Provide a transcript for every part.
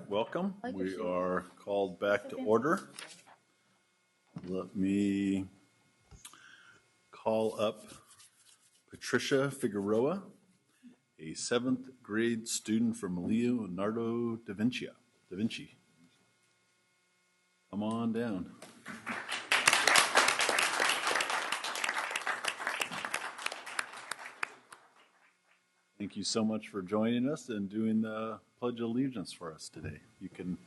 welcome. We are called back to order. Let me call up Patricia Figueroa, a 7th grade student from Leonardo da Vinci. Come on down. Thank you so much for joining us and doing the Pledge of Allegiance for us today. You can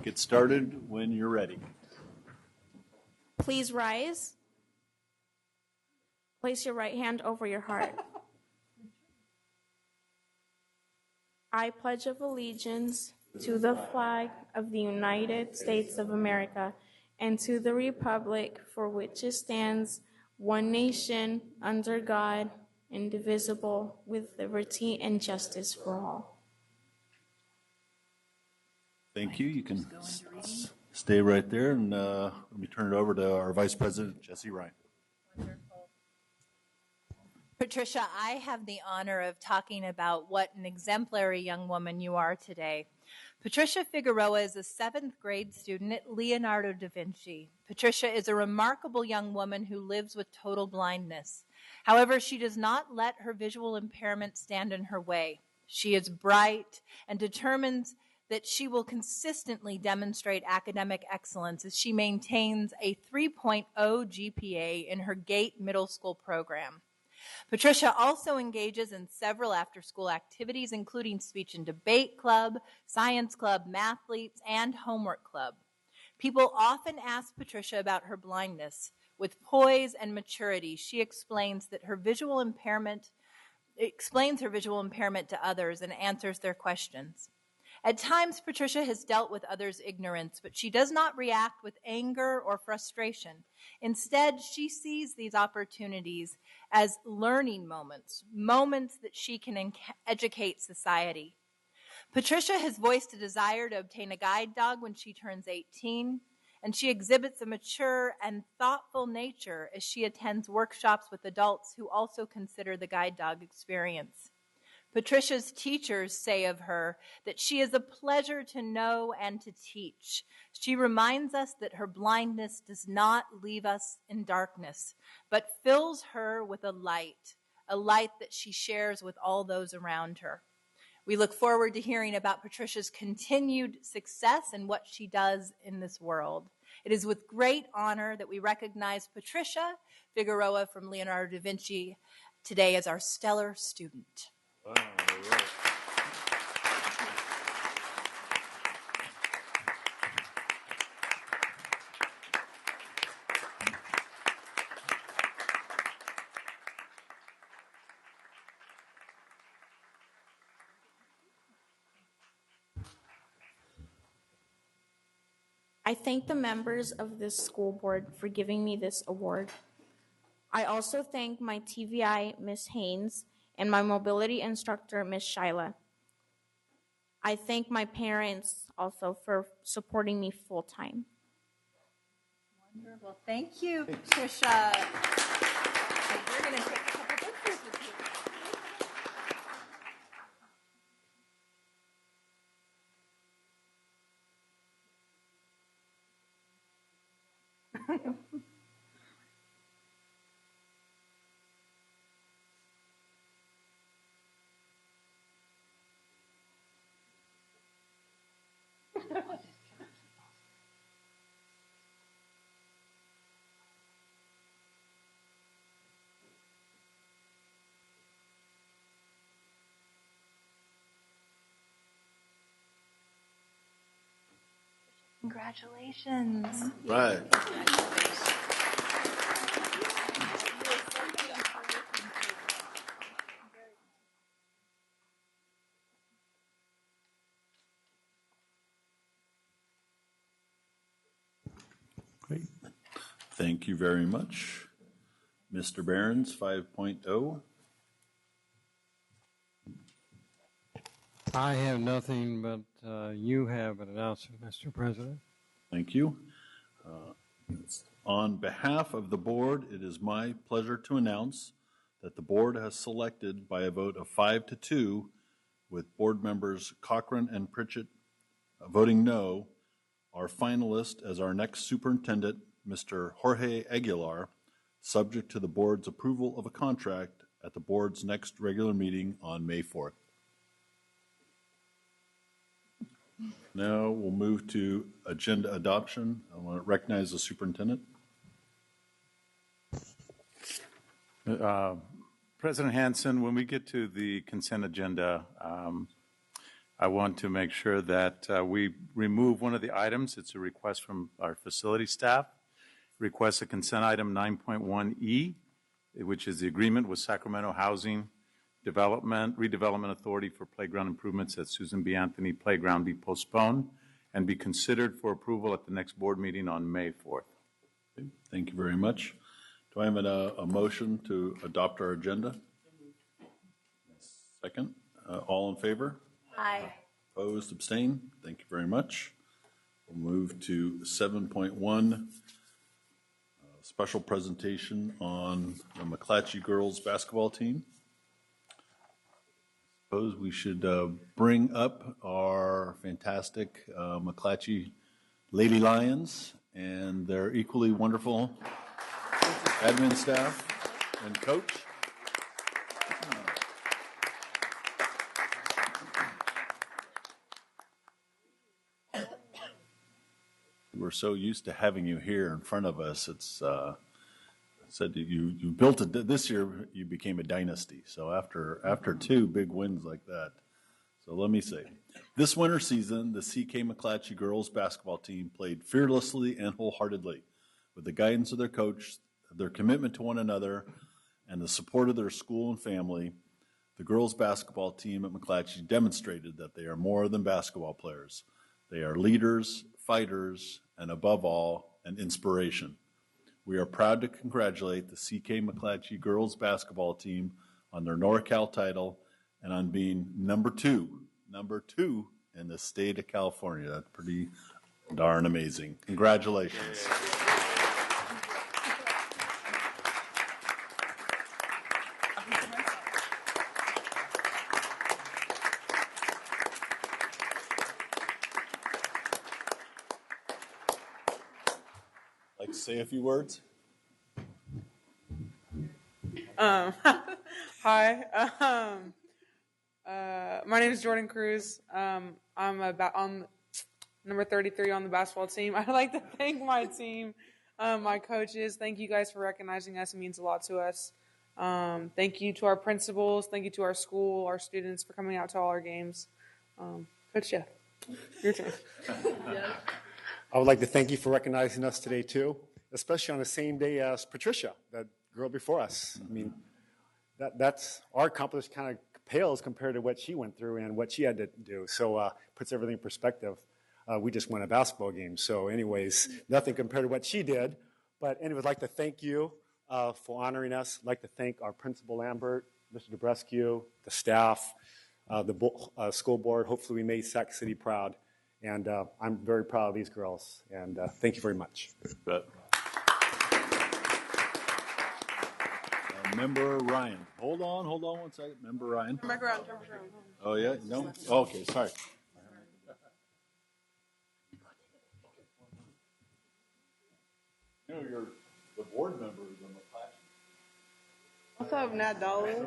get started when you're ready. Please rise. Place your right hand over your heart. I pledge of allegiance to the flag of the United States of America and to the republic for which it stands, one nation, under God, indivisible, with liberty and justice for all. Thank you. You can stay right there, and let me turn it over to our Vice President, Jesse Ryan. Wonderful. Patricia, I have the honor of talking about what an exemplary young woman you are today. Patricia Figueroa is a 7th grade student at Leonardo da Vinci. Patricia is a remarkable young woman who lives with total blindness. However, she does not let her visual impairment stand in her way. She is bright and determines that she will consistently demonstrate academic excellence as she maintains a 3.0 GPA in her GATE middle school program. Patricia also engages in several after-school activities, including speech and debate club, science club, mathletes, and homework club. People often ask Patricia about her blindness. With poise and maturity, she explains her visual impairment to others and answers their questions. At times, Patricia has dealt with others' ignorance, but she does not react with anger or frustration. Instead, she sees these opportunities as learning moments that she can educate society. Patricia has voiced a desire to obtain a guide dog when she turns 18, and she exhibits a mature and thoughtful nature as she attends workshops with adults who also consider the guide dog experience. Patricia's teachers say of her that she is a pleasure to know and to teach. She reminds us that her blindness does not leave us in darkness, but fills her with a light that she shares with all those around her. We look forward to hearing about Patricia's continued success and what she does in this world. It is with great honor that we recognize Patricia Figueroa from Leonardo da Vinci today as our stellar student. Wow, all right. I thank the members of this school board for giving me this award. I also thank my TVI, Ms. Haynes, and my mobility instructor, Ms. Shyla. I thank my parents also for supporting me full-time. Wonderful. Thank you, Patricia. We're going to take a couple pictures with you. Congratulations. Right. Great. Thank you very much. Mr. Behrens, 5.0. I have nothing, but you have an announcement, Mr. President. Thank you. On behalf of the board, it is my pleasure to announce that the board has selected by a vote of 5-2, with board members Cochran and Pritchett voting no, our finalist as our next superintendent, Mr. Jorge Aguilar, subject to the board's approval of a contract at the board's next regular meeting on May 4th. Now we'll move to agenda adoption. I want to recognize the superintendent. President Hansen, when we get to the consent agenda, I want to make sure that we remove one of the items. It's a request from our facility staff. Request a consent item 9.1E, which is the agreement with Sacramento Housing Redevelopment Authority for playground improvements at Susan B. Anthony Playground be postponed and be considered for approval at the next board meeting on May 4th. Okay, thank you very much. Do I have a motion to adopt our agenda? Second. All in favor? Aye. Opposed, abstain? Thank you very much. We'll move to 7.1, special presentation on the McClatchy girls basketball team. Suppose we should bring up our fantastic McClatchy Lady Lions and their equally wonderful admin staff and coach. We're so used to having you here in front of us. It's said that you built it this year. You became a dynasty. So after two big wins like that. So let me say, this winter season, the CK McClatchy girls basketball team played fearlessly and wholeheartedly, with the guidance of their coach, their commitment to one another, and the support of their school and family. The girls basketball team at McClatchy demonstrated that they are more than basketball players. They are leaders, fighters, and above all, an inspiration. We are proud to congratulate the CK McClatchy girls basketball team on their NorCal title and on being number two in the state of California. That's pretty darn amazing. Congratulations. Like to say a few words? Hi. My name is Jordan Cruz. I'm number 33 on the basketball team. I'd like to thank my team, my coaches. Thank you guys for recognizing us. It means a lot to us. Thank you to our principals. Thank you to our school, our students for coming out to all our games. Coach Jeff, your turn. I would like to thank you for recognizing us today, too, especially on the same day as Patricia, that girl before us. I mean, that's our accomplishment kind of pales compared to what she went through and what she had to do. So puts everything in perspective. We just won a basketball game. So anyways, nothing compared to what she did. But anyways, I'd like to thank you for honoring us. I'd like to thank our principal, Lambert, Mr. Debrescu, the staff, the school board. Hopefully we made Sac City proud. And I'm very proud of these girls. And thank you very much. Bet. Member Ryan. Hold on 1 second. Member Ryan. Turn back around. Oh, yeah? No? Oh, okay, sorry. You know, you're the board member of the McClatchy. What's up, Nat Dollars?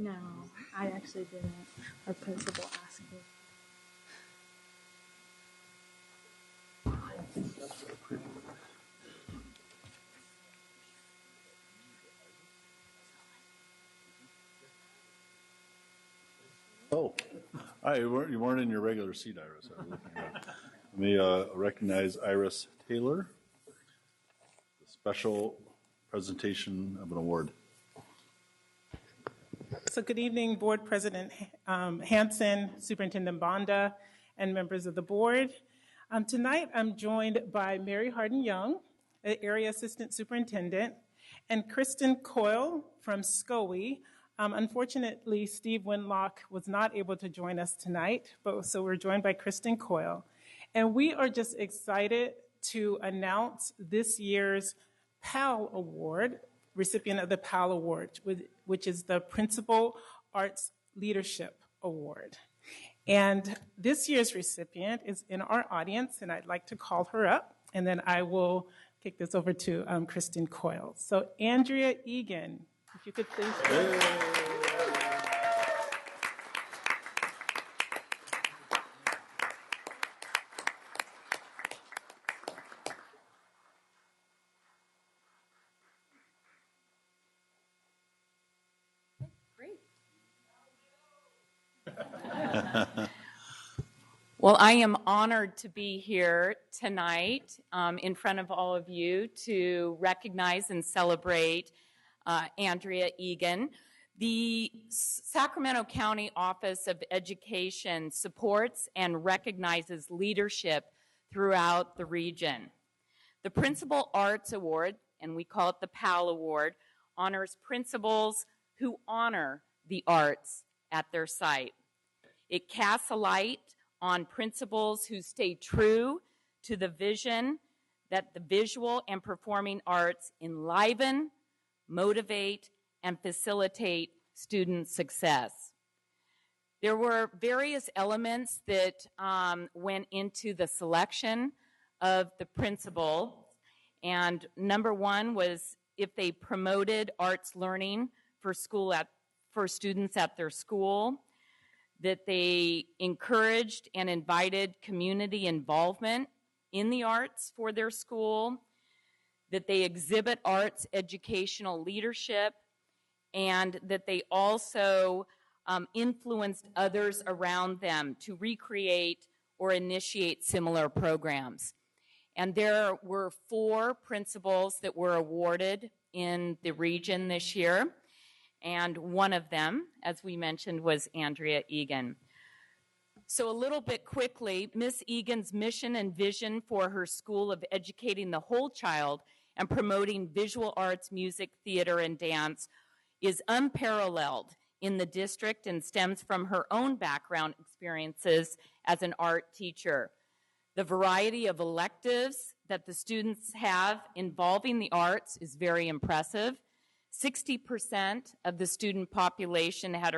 No, I actually didn't. Our principal asked me. Oh. You weren't in your regular seat, Iris. I was looking at- Let me recognize Iris Taylor, the special presentation of an award. So good evening, Board President Hanson, Superintendent Bonda, and members of the board. Tonight, I'm joined by Mary Harden-Young, Area Assistant Superintendent, and Kristen Coyle from SCOE. Unfortunately, Steve Winlock was not able to join us tonight, so we're joined by Kristen Coyle. And we are just excited to announce this year's PAL Award, recipient of the PAL Award, which is the Principal Arts Leadership Award. And this year's recipient is in our audience, and I'd like to call her up, and then I will kick this over to Kristen Coyle. So Andrea Egan, if you could please. Well, I am honored to be here tonight in front of all of you to recognize and celebrate Andrea Egan. The Sacramento County Office of Education supports and recognizes leadership throughout the region. The Principal Arts Award, and we call it the PAL Award, honors principals who honor the arts at their site. It casts a light on principals who stay true to the vision that the visual and performing arts enliven, motivate, and facilitate student success. There were various elements that went into the selection of the principal, and number one was if they promoted arts learning for students at their school, that they encouraged and invited community involvement in the arts for their school, that they exhibit arts educational leadership, and that they also influenced others around them to recreate or initiate similar programs. And there were 4 principals that were awarded in the region this year. And one of them, as we mentioned, was Andrea Egan. So a little bit quickly, Miss Egan's mission and vision for her school of educating the whole child and promoting visual arts, music, theater, and dance is unparalleled in the district and stems from her own background experiences as an art teacher. The variety of electives that the students have involving the arts is very impressive. 60% of the student population at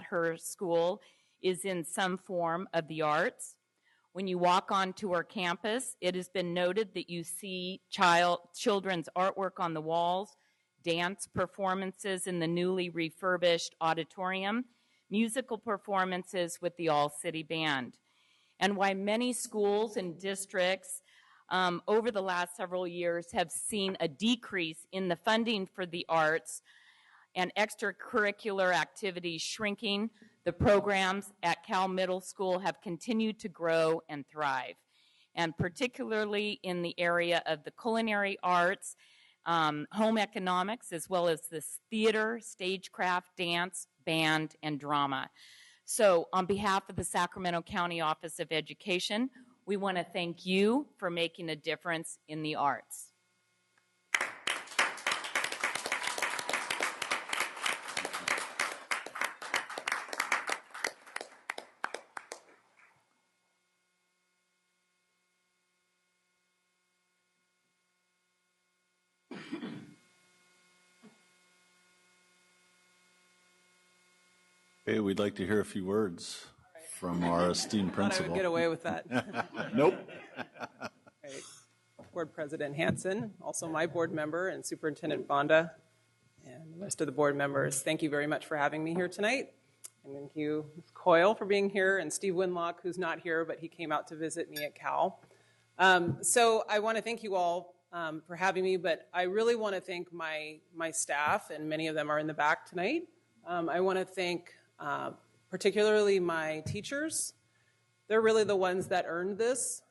her school is in some form of the arts. When you walk onto our campus, it has been noted that you see children's artwork on the walls, dance performances in the newly refurbished auditorium, musical performances with the All-City Band. And while many schools and districts over the last several years have seen a decrease in the funding for the arts and extracurricular activities shrinking, the programs at Cal Middle School have continued to grow and thrive, and particularly in the area of the culinary arts, home economics, as well as this theater, stagecraft, dance, band, and drama. So on behalf of the Sacramento County Office of Education, we want to thank you for making a difference in the arts. Okay, we'd like to hear a few words from our esteemed I principal. would get away with that. Nope. Right. Board President Hanson, also my board member, and Superintendent Bonda, and the rest of the board members, thank you very much for having me here tonight. And thank you, Ms. Coyle, for being here, and Steve Winlock, who's not here, but he came out to visit me at Cal. So I want to thank you all for having me, but I really want to thank my staff, and many of them are in the back tonight. I want to thank particularly my teachers. They're really the ones that earned this.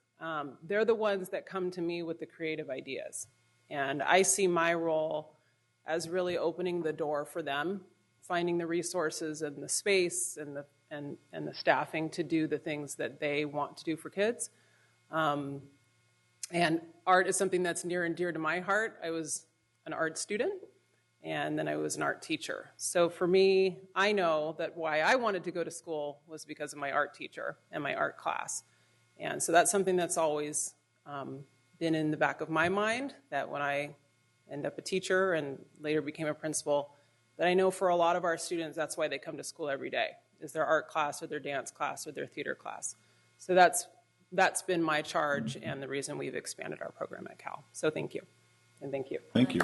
They're the ones that come to me with the creative ideas. And I see my role as really opening the door for them, finding the resources and the space and the staffing to do the things that they want to do for kids. And art is something that's near and dear to my heart. I was an art student, and then I was an art teacher. So for me, I know that why I wanted to go to school was because of my art teacher and my art class. And so that's something that's always been in the back of my mind, that when I end up a teacher and later became a principal, that I know for a lot of our students, that's why they come to school every day, is their art class or their dance class or their theater class. So that's been my charge and the reason we've expanded our program at Cal. So thank you, and thank you. Thank you.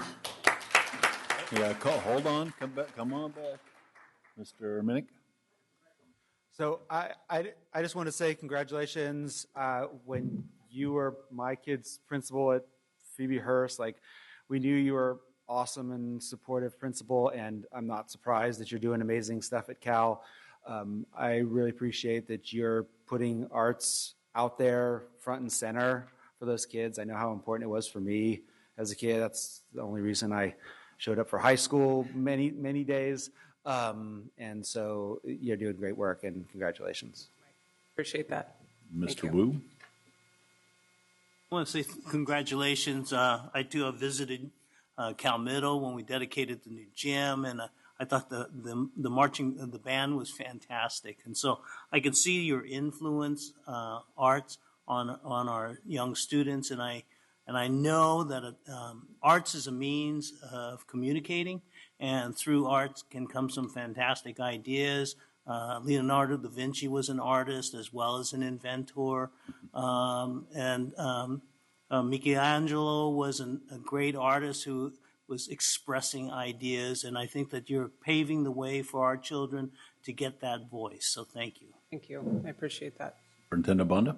Yeah, hold on, come on back. Mr. Minnick? So I just want to say congratulations. When you were my kid's principal at Phoebe Hearst, like, we knew you were awesome and supportive principal, and I'm not surprised that you're doing amazing stuff at Cal. I really appreciate that you're putting arts out there front and center for those kids. I know how important it was for me as a kid. That's the only reason I showed up for high school many, many days. And so you're doing great work, and congratulations. Appreciate that. Mr. Wu? I want to say congratulations. I too have visited Cal Middle when we dedicated the new gym, and I thought the marching, the band was fantastic. And so I can see your influence, arts, on our young students, and I know that arts is a means of communicating, and through arts can come some fantastic ideas. Leonardo da Vinci was an artist as well as an inventor, and Michelangelo was a great artist who was expressing ideas, and I think that you're paving the way for our children to get that voice. So thank you. Thank you. I appreciate that. Superintendent Bonda?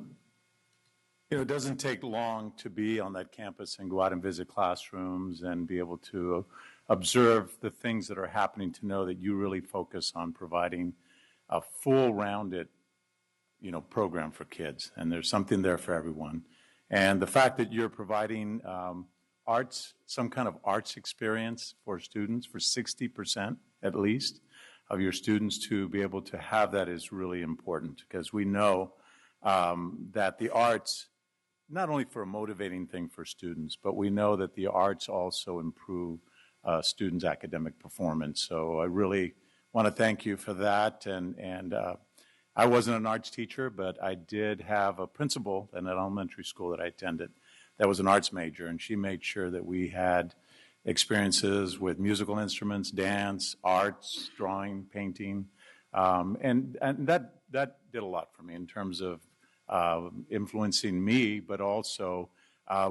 You know, it doesn't take long to be on that campus and go out and visit classrooms and be able to observe the things that are happening, to know that you really focus on providing a full-rounded, program for kids, and there's something there for everyone. And the fact that you're providing arts, some kind of arts experience for students, for 60% at least of your students to be able to have that is really important, because we know that the arts, not only for a motivating thing for students, but we know that the arts also improve students' academic performance. So I really want to thank you for that. And I wasn't an arts teacher, but I did have a principal in an elementary school that I attended that was an arts major, and she made sure that we had experiences with musical instruments, dance, arts, drawing, painting, and that did a lot for me in terms of influencing me, but also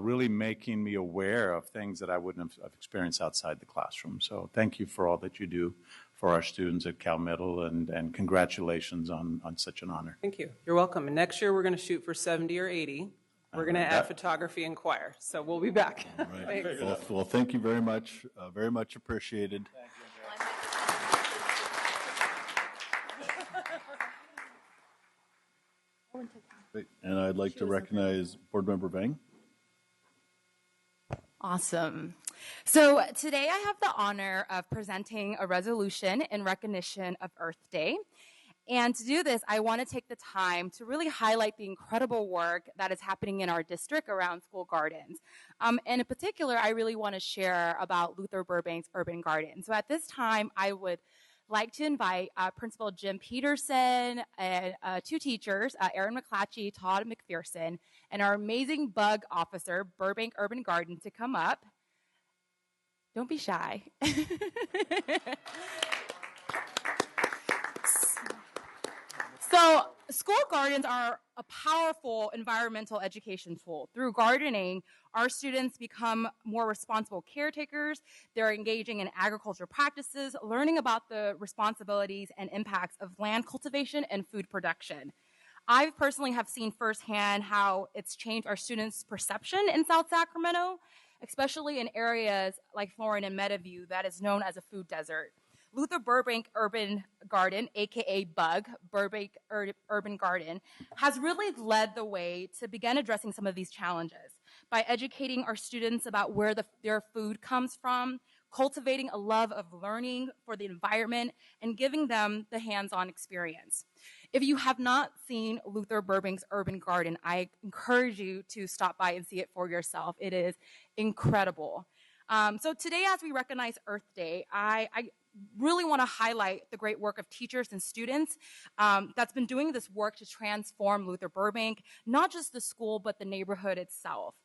really making me aware of things that I wouldn't have experienced outside the classroom. So thank you for all that you do for our students at Cal Middle, and congratulations on such an honor. Thank you. You're welcome. And next year we're going to shoot for 70 or 80. We're going to add photography and choir, so we'll be back. Right. Well, thank you very much. Very much appreciated. Great. And I'd like to recognize Board Member Vang. Awesome. So today I have the honor of presenting a resolution in recognition of Earth Day. And to do this, I want to take the time to really highlight the incredible work that is happening in our district around school gardens. And in particular, I really want to share about Luther Burbank's Urban Garden. So at this time, I would like to invite Principal Jim Peterson and two teachers, Erin McClatchy, Todd McPherson, and our amazing bug officer, Burbank Urban Garden, to come up. Don't be shy. So school gardens are a powerful environmental education tool. Through gardening, our students become more responsible caretakers. They're engaging in agriculture practices, learning about the responsibilities and impacts of land cultivation and food production. I personally have seen firsthand how it's changed our students' perception in South Sacramento, especially in areas like Florin and Meadowview that is known as a food desert. Luther Burbank Urban Garden, aka BUG, Burbank Urban Garden, has really led the way to begin addressing some of these challenges by educating our students about where their food comes from, cultivating a love of learning for the environment, and giving them the hands-on experience. If you have not seen Luther Burbank's Urban Garden, I encourage you to stop by and see it for yourself. It is incredible. So today, as we recognize Earth Day, I really want to highlight the great work of teachers and students that's been doing this work to transform Luther Burbank, not just the school, but the neighborhood itself.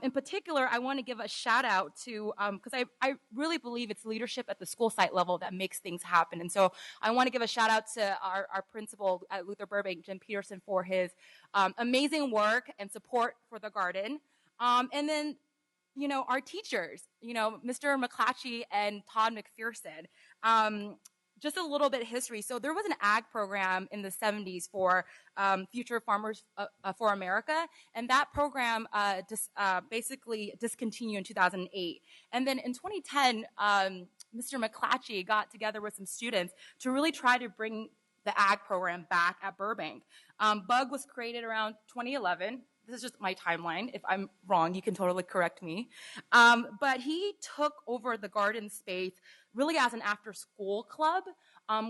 In particular, I want to give a shout out to, because I really believe it's leadership at the school site level that makes things happen. And so I want to give a shout out to our principal at Luther Burbank, Jim Peterson, for his amazing work and support for the garden. And then, you know, our teachers, you know, Mr. McClatchy and Todd McPherson. Just a little bit of history. So there was an ag program in the 70s for Future Farmers for America, and that program basically discontinued in 2008. And then in 2010, Mr. McClatchy got together with some students to really try to bring the ag program back at Burbank. BUG was created around 2011. This is just my timeline. If I'm wrong, you can totally correct me. But he took over the garden space really as an after-school club,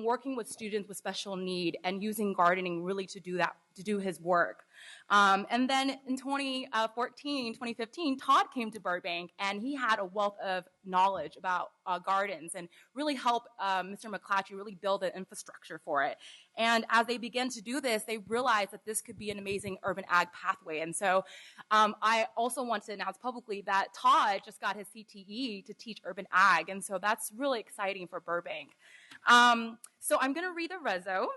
working with students with special need and using gardening really to do his work. And then in 2014, 2015, Todd came to Burbank, and he had a wealth of knowledge about gardens and really helped Mr. McClatchy really build an infrastructure for it. And as they began to do this, they realized that this could be an amazing urban ag pathway. And so I also want to announce publicly that Todd just got his CTE to teach urban ag. And so that's really exciting for Burbank. So I'm going to read the reso.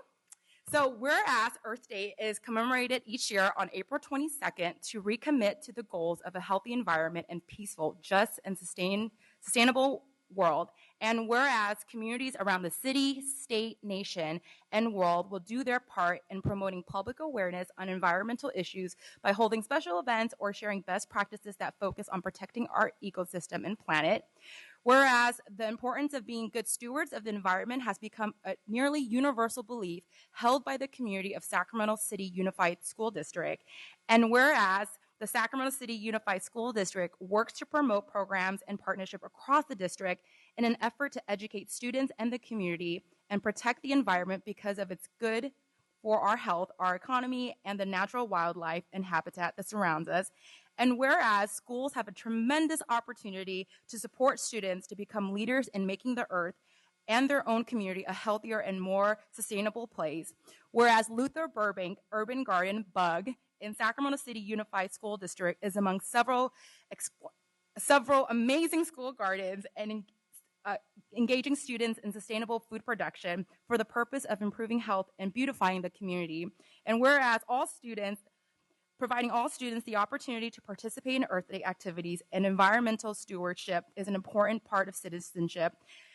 So whereas Earth Day is commemorated each year on April 22nd to recommit to the goals of a healthy environment and peaceful, just, and sustainable world, and whereas communities around the city, state, nation, and world will do their part in promoting public awareness on environmental issues by holding special events or sharing best practices that focus on protecting our ecosystem and planet. Whereas the importance of being good stewards of the environment has become a nearly universal belief held by the community of Sacramento City Unified School District. And whereas the Sacramento City Unified School District works to promote programs and partnership across the district in an effort to educate students and the community and protect the environment because of its good for our health, our economy, and the natural wildlife and habitat that surrounds us. And whereas schools have a tremendous opportunity to support students to become leaders in making the earth and their own community a healthier and more sustainable place, whereas Luther Burbank Urban Garden, BUG, in Sacramento City Unified School District is among several amazing school gardens and engaging students in sustainable food production for the purpose of improving health and beautifying the community. And whereas providing all students the opportunity to participate in Earth Day activities and environmental stewardship is an important part of citizenship.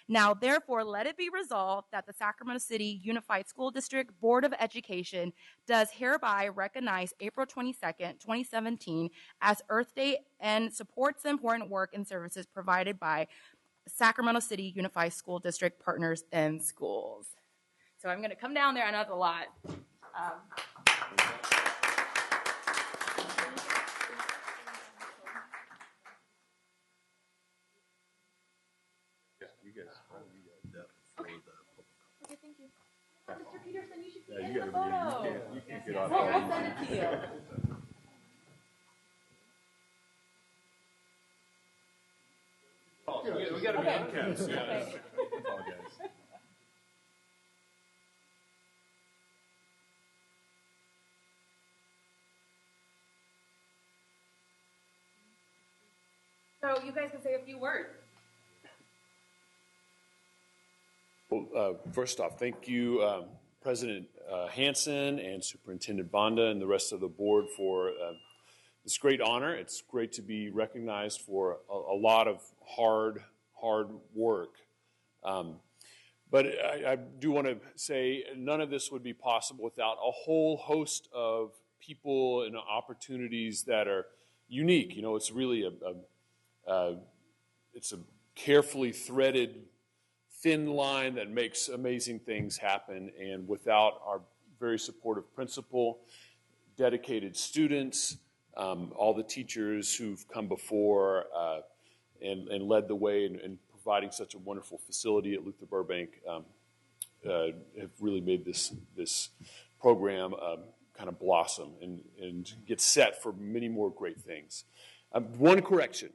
Now, therefore, let it be resolved that the Sacramento City Unified School District Board of Education does hereby recognize April 22nd, 2017 as Earth Day and supports the important work and services provided by Sacramento City Unified School District partners and schools. So I'm going to come down there. I know it's a lot. Okay, thank you. Mr. Peterson, you should be in you the gotta photo. you can't get off. We'll send it to you. We gotta be on camera. Okay. So you guys can say a few words. Well, first off, thank you, President Hanson and Superintendent Bonda and the rest of the board for this great honor. It's great to be recognized for a lot of hard work. But I do want to say none of this would be possible without a whole host of people and opportunities that are unique. You know, it's really it's a carefully threaded thin line that makes amazing things happen. And without our very supportive principal, dedicated students, all the teachers who've come before and led the way in providing such a wonderful facility at Luther Burbank, have really made this program kind of blossom and get set for many more great things. One correction.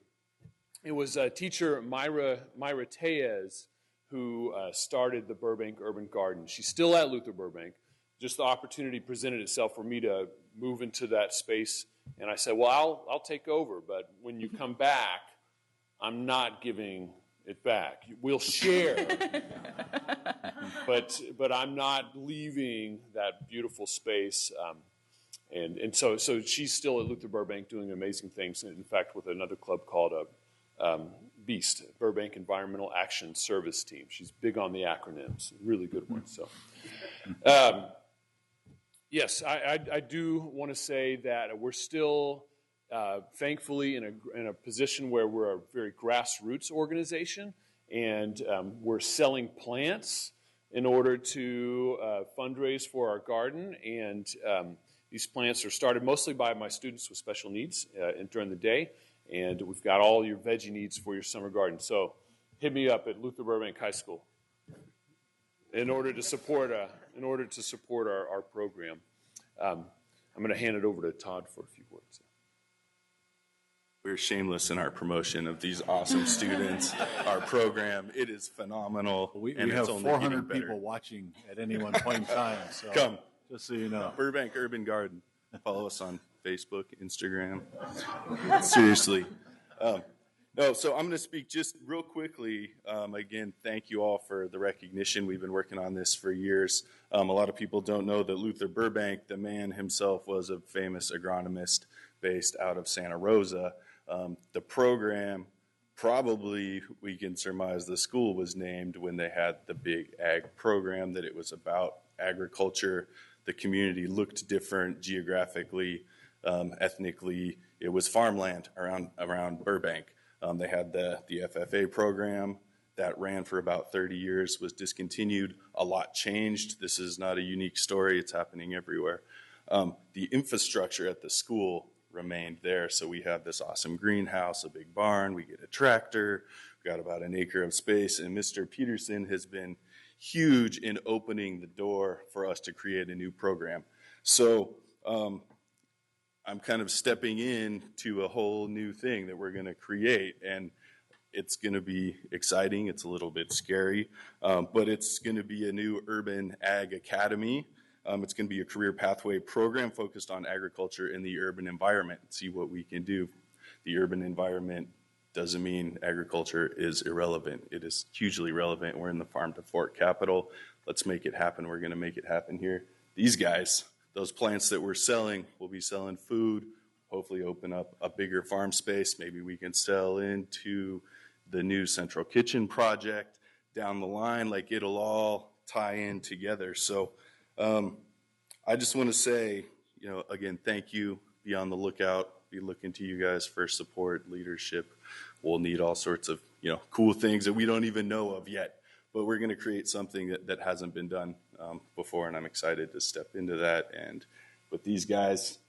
It was teacher Myra Tellez who started the Burbank Urban Garden. She's still at Luther Burbank. Just the opportunity presented itself for me to move into that space. And I said, well, I'll take over, but when you come back, I'm not giving it back. We'll share, but I'm not leaving that beautiful space. And so she's still at Luther Burbank doing amazing things. In fact, with another club called BEAST, Burbank Environmental Action Service Team. She's big on the acronyms, really good one. So, yes, I do want to say that we're still, thankfully, in a position where we're a very grassroots organization, and we're selling plants in order to fundraise for our garden. And these plants are started mostly by my students with special needs during the day. And we've got all your veggie needs for your summer garden. So hit me up at Luther Burbank High School in order to support our program. I'm going to hand it over to Todd for a few words. We're shameless in our promotion of these awesome students. Our program, it is phenomenal. We and have it's only 400 getting people watching at any one point in time. So Come. Just so you know. Burbank Urban Garden. Follow us on Facebook, Instagram. Seriously. No, so I'm going to speak just real quickly. Again, thank you all for the recognition. We've been working on this for years. A lot of people don't know that Luther Burbank, the man himself, was a famous agronomist based out of Santa Rosa. The program, probably we can surmise the school was named when they had the big ag program, that it was about agriculture. The community looked different geographically, ethnically. It was farmland around Burbank. They had the FFA program that ran for about 30 years, was discontinued. A lot changed. This is not a unique story. It's happening everywhere. The infrastructure at the school remained there. So we have this awesome greenhouse, a big barn. We get a tractor. We've got about an acre of space. And Mr. Peterson has been huge in opening the door for us to create a new program. So I'm kind of stepping into a whole new thing that we're going to create, and it's going to be exciting. It's a little bit scary, but it's going to be a new urban ag academy. It's going to be a career pathway program focused on agriculture in the urban environment. See what we can do. The urban environment doesn't mean agriculture is irrelevant. It is hugely relevant. We're in the farm to fork capital. Let's make it happen. We're going to make it happen here. These guys, those plants that we're selling, will be selling food, hopefully open up a bigger farm space. Maybe we can sell into the new central kitchen project down the line. Like, it'll all tie in together. So I just want to say, again, thank you. Be on the lookout. Be looking to you guys for support, leadership. We'll need all sorts of, cool things that we don't even know of yet. But we're going to create something that hasn't been done before, and I'm excited to step into that. And with these guys,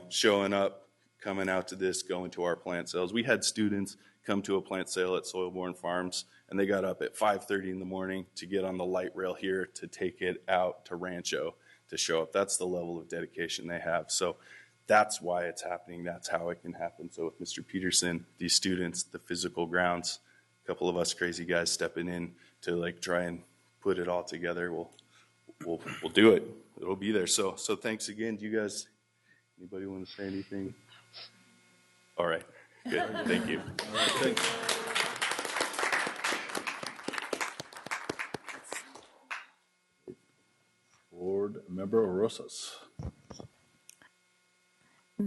showing up, coming out to this, going to our plant sales. We had students come to a plant sale at Soilborn Farms, and they got up at 5:30 in the morning to get on the light rail here to take it out to Rancho to show up. That's the level of dedication they have. So that's why it's happening. That's how it can happen. So with Mr. Peterson, these students, the physical grounds, a couple of us crazy guys stepping in to try and put it all together, we'll do it. It'll be there. So thanks again. Do you guys, anybody want to say anything? All right. Good. Thank you. Thanks. Board Member Rosas.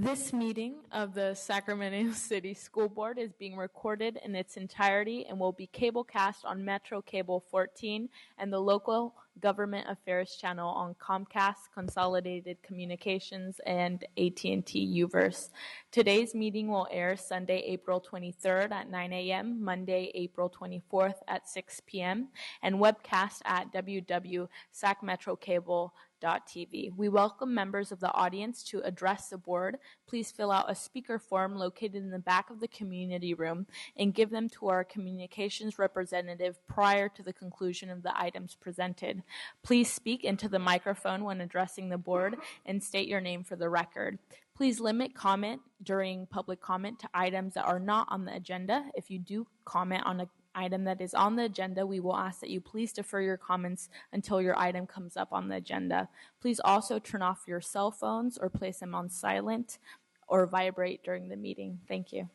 This meeting of the Sacramento City School Board is being recorded in its entirety and will be cablecast on Metro Cable 14 and the local government affairs channel on Comcast, Consolidated Communications, and AT&T Uverse. Today's meeting will air Sunday, April 23rd at 9 a.m., Monday, April 24th at 6 p.m., and webcast at www.sacmetrocable.com. TV. We welcome members of the audience to address the board. Please fill out a speaker form located in the back of the community room and give them to our communications representative prior to the conclusion of the items presented. Please speak into the microphone when addressing the board and state your name for the record. Please limit comment during public comment to items that are not on the agenda. If you do comment on an item that is on the agenda, we will ask that you please defer your comments until your item comes up on the agenda. Please also turn off your cell phones or place them on silent or vibrate during the meeting. Thank you.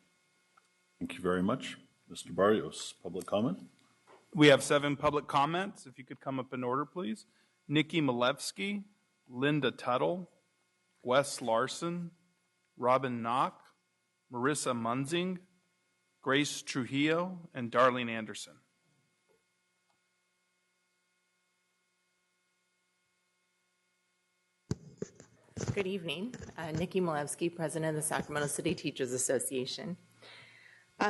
Thank you very much. Mr. Barrios, public comment? We have 7 public comments. If you could come up in order, please. Nikki Malevsky, Linda Tuttle, Wes Larson, Robin Knock, Marissa Munzing, Grace Trujillo, and Darlene Anderson. Good evening. Nikki Malevsky, President of the Sacramento City Teachers Association.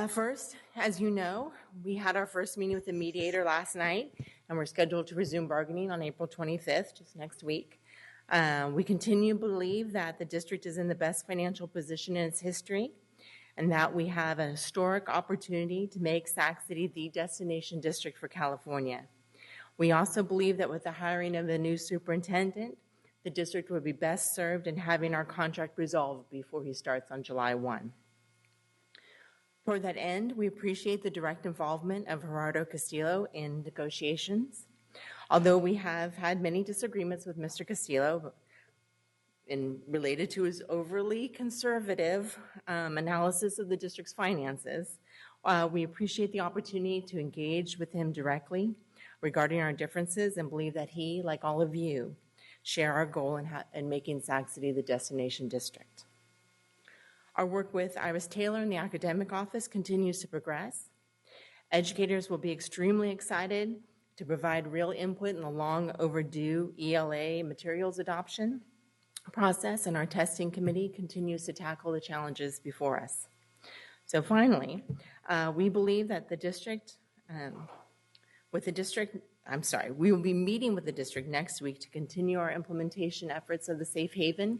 First, as you know, we had our first meeting with the mediator last night, and we're scheduled to resume bargaining on April 25th, just next week. We continue to believe that the district is in the best financial position in its history, and that we have a historic opportunity to make Sac City the destination district for California. We also believe that with the hiring of the new superintendent, the district would be best served in having our contract resolved before he starts on July 1. Toward that end, we appreciate the direct involvement of Gerardo Castillo in negotiations. Although we have had many disagreements with Mr. Castillo related to his overly conservative analysis of the district's finances, we appreciate the opportunity to engage with him directly regarding our differences and believe that he, like all of you, share our goal in making Sac City the destination district. Our work with Iris Taylor in the academic office continues to progress. Educators will be extremely excited to provide real input in the long overdue ELA materials adoption process, and our testing committee continues to tackle the challenges before us. So finally, we believe that we will be meeting with the district next week to continue our implementation efforts of the Safe Haven,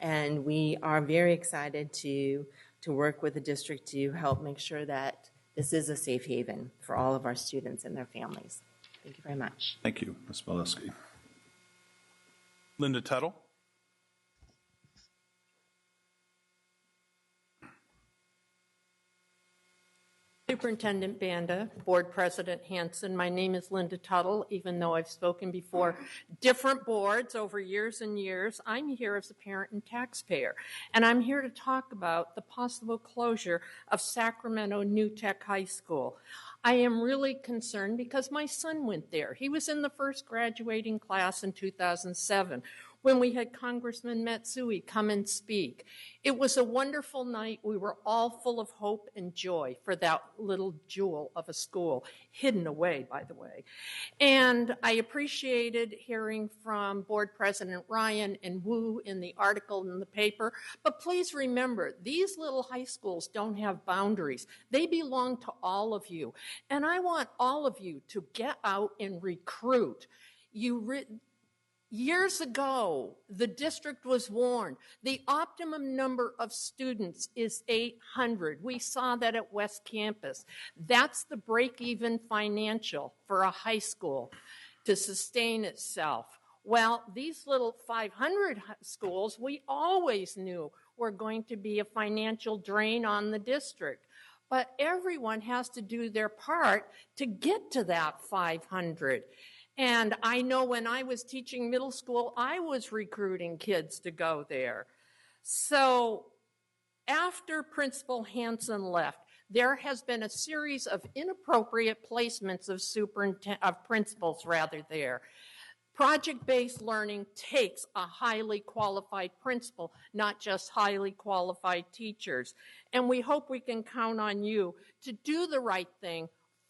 and we are very excited to work with the district to help make sure that this is a safe haven for all of our students and their families. Thank you very much. Thank you, Ms. Malevsky. Linda Tuttle. Superintendent Banda, Board President Hanson, my name is Linda Tuttle. Even though I've spoken before different boards over years and years, I'm here as a parent and taxpayer. And I'm here to talk about the possible closure of Sacramento New Tech High School. I am really concerned because my son went there. He was in the first graduating class in 2007. When we had Congressman Matsui come and speak. It was a wonderful night. We were all full of hope and joy for that little jewel of a school, hidden away, by the way. And I appreciated hearing from Board President Ryan and Wu in the article in the paper. But please remember, these little high schools don't have boundaries. They belong to all of you. And I want all of you to get out and recruit. Years ago, the district was warned. The optimum number of students is 800. We saw that at West Campus. That's the break-even financial for a high school to sustain itself. Well, these little 500 schools, we always knew were going to be a financial drain on the district. But everyone has to do their part to get to that 500. And I know when I was teaching middle school, I was recruiting kids to go there. So after Principal Hanson left, there has been a series of inappropriate placements of principals there. Project-based learning takes a highly qualified principal, not just highly qualified teachers. And we hope we can count on you to do the right thing,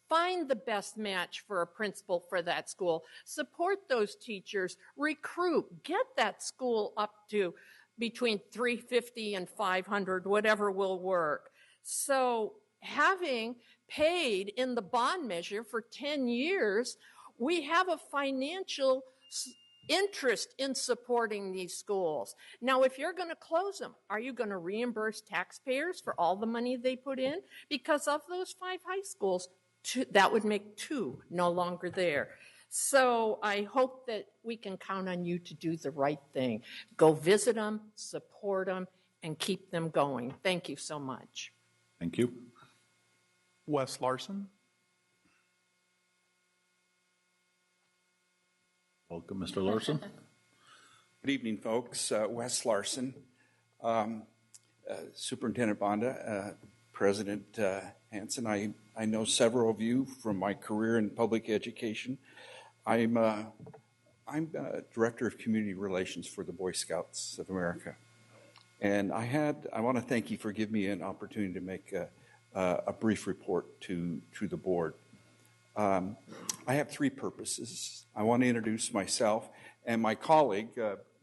find the best match for a principal for that school, support those teachers, recruit, get that school up to between 350 and 500, whatever will work. So having paid in the bond measure for 10 years, we have a financial interest in supporting these schools. Now, if you're going to close them, are you going to reimburse taxpayers for all the money they put in? Because of those 5 high schools, that would make 2 no longer there. So I hope that we can count on you to do the right thing. Go visit them, support them, and keep them going. Thank you so much. Thank you. Wes Larson. Welcome, Mr. Larson. Good evening, folks. Wes Larson, Superintendent Bonda, President Hansen. I know several of you from my career in public education. I'm Director of Community Relations for the Boy Scouts of America. And I want to thank you for giving me an opportunity to make a brief report to the board. I have 3 purposes. I want to introduce myself and my colleague,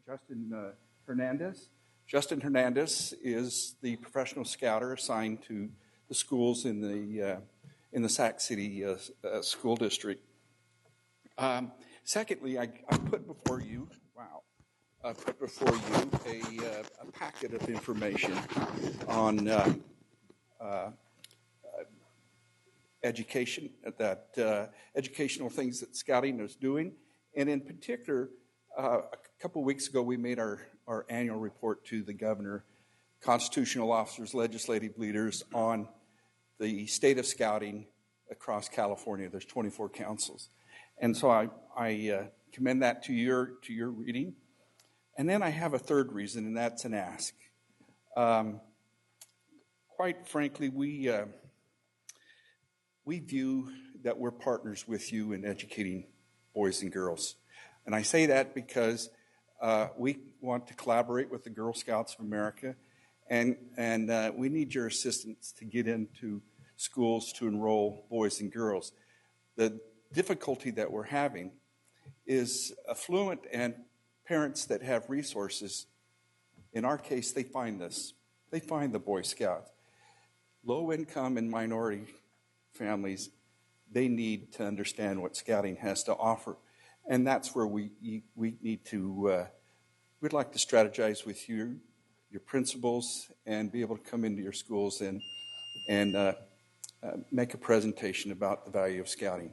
Justin Hernandez. Justin Hernandez is the professional scouter assigned to the schools in the Sac City School District. Secondly, I put before you, a packet of information on education, educational things that Scouting is doing. And in particular, a couple weeks ago, we made our annual report to the governor, constitutional officers, legislative leaders on the state of Scouting across California. There's 24 councils. And so I commend that to your reading. And then I have a third reason, and that's an ask. Quite frankly, we view that we're partners with you in educating boys and girls. And I say that because we want to collaborate with the Girl Scouts of America, and we need your assistance to get into schools to enroll boys and girls. The difficulty that we're having is affluent and parents that have resources. In our case, they find this. They find the Boy Scouts. Low income and minority families, they need to understand what Scouting has to offer. And that's where we need to, we'd like to strategize with you, your principals, and be able to come into your schools and make a presentation about the value of Scouting.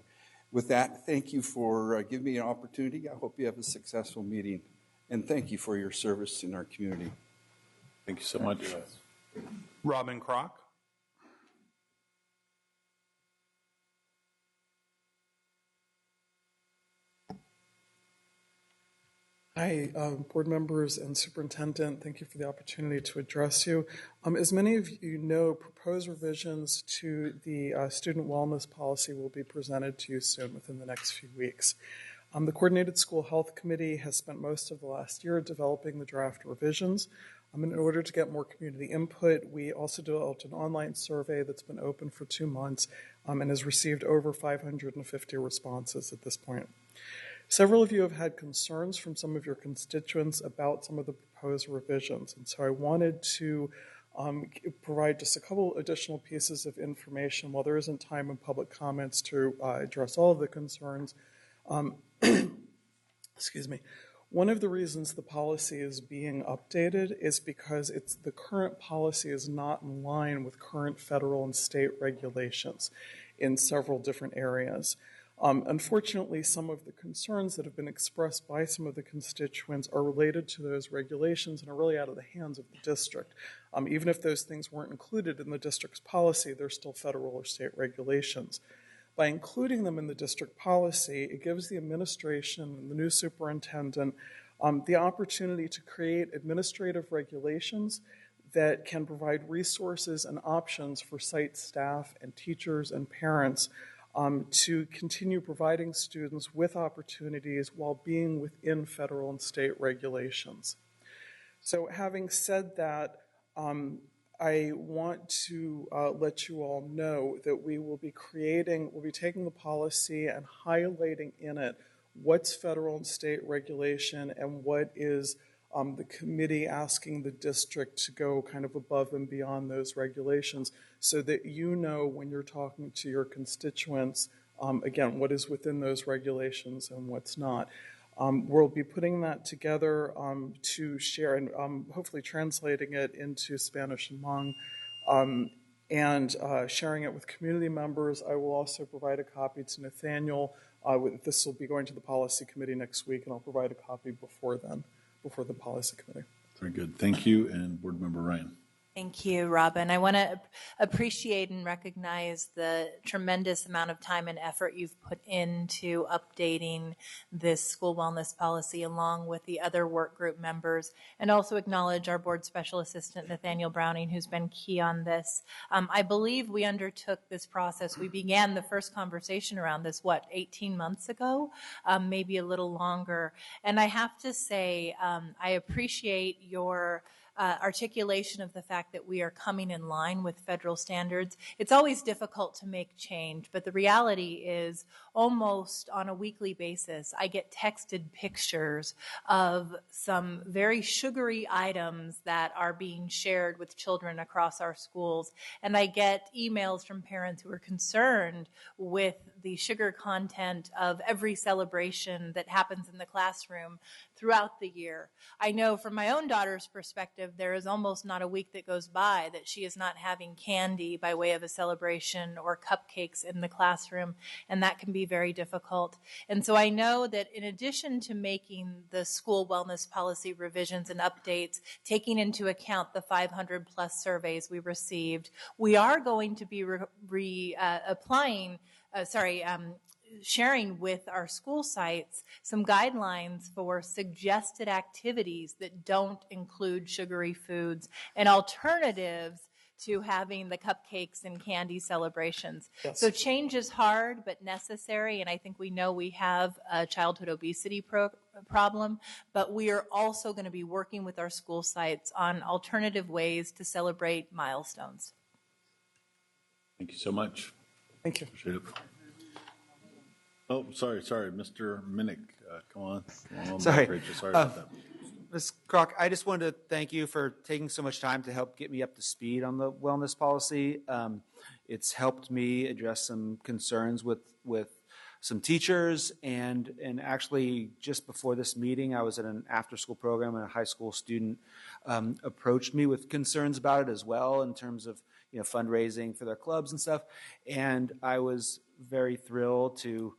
With that, thank you for giving me an opportunity. I hope you have a successful meeting. And thank you for your service in our community. Thank you so much. Robin Kroc. Hi, board members and superintendent. Thank you for the opportunity to address you. As many of you know, proposed revisions to the student wellness policy will be presented to you soon within the next few weeks. The Coordinated School Health Committee has spent most of the last year developing the draft revisions. In order to get more community input, we also developed an online survey that's been open for 2 months and has received over 550 responses at this point. Several of you have had concerns from some of your constituents about some of the proposed revisions, and so I wanted to provide just a couple additional pieces of information while there isn't time in public comments to address all of the concerns. Excuse me. One of the reasons the policy is being updated is because the current policy is not in line with current federal and state regulations in several different areas. Unfortunately, some of the concerns that have been expressed by some of the constituents are related to those regulations and are really out of the hands of the district. Even if those things weren't included in the district's policy, they're still federal or state regulations. By including them in the district policy, it gives the administration and the new superintendent the opportunity to create administrative regulations that can provide resources and options for site staff and teachers and parents to continue providing students with opportunities while being within federal and state regulations. So having said that, I want to let you all know that we'll be taking the policy and highlighting in it what's federal and state regulation and what is the committee asking the district to go kind of above and beyond those regulations, so that you know when you're talking to your constituents, again, what is within those regulations and what's not. We'll be putting that together to share and hopefully translating it into Spanish and Hmong and sharing it with community members. I will also provide a copy to Nathaniel. This will be going to the policy committee next week, and I'll provide a copy before the policy committee. Very good. Thank you. And Board Member Ryan. Thank you, Robin. I want to appreciate and recognize the tremendous amount of time and effort you've put into updating this school wellness policy along with the other work group members, and also acknowledge our board special assistant, Nathaniel Browning, who's been key on this. I believe we undertook this process. We began the first conversation around this, 18 months ago, maybe a little longer. And I have to say, I appreciate your articulation of the fact that we are coming in line with federal standards. It's always difficult to make change, but the reality is almost on a weekly basis, I get texted pictures of some very sugary items that are being shared with children across our schools. And I get emails from parents who are concerned with the sugar content of every celebration that happens in the classroom throughout the year. I know from my own daughter's perspective, there is almost not a week that goes by that she is not having candy by way of a celebration or cupcakes in the classroom, and that can be very difficult. And so I know that in addition to making the school wellness policy revisions and updates, taking into account the 500 plus surveys we received, we are going to be sharing with our school sites some guidelines for suggested activities that don't include sugary foods and alternatives to having the cupcakes and candy celebrations. Yes. So change is hard but necessary, and I think we know we have a childhood obesity problem, but we are also going to be working with our school sites on alternative ways to celebrate milestones. Thank you so much. Thank you. Appreciate it. Oh, sorry, Mr. Minnick, come on. Sorry. Rachel, sorry about that. Ms. Kroc, I just wanted to thank you for taking so much time to help get me up to speed on the wellness policy. It's helped me address some concerns with some teachers, and actually just before this meeting, I was at an after-school program, and a high school student approached me with concerns about it as well in terms of fundraising for their clubs and stuff. And I was very thrilled to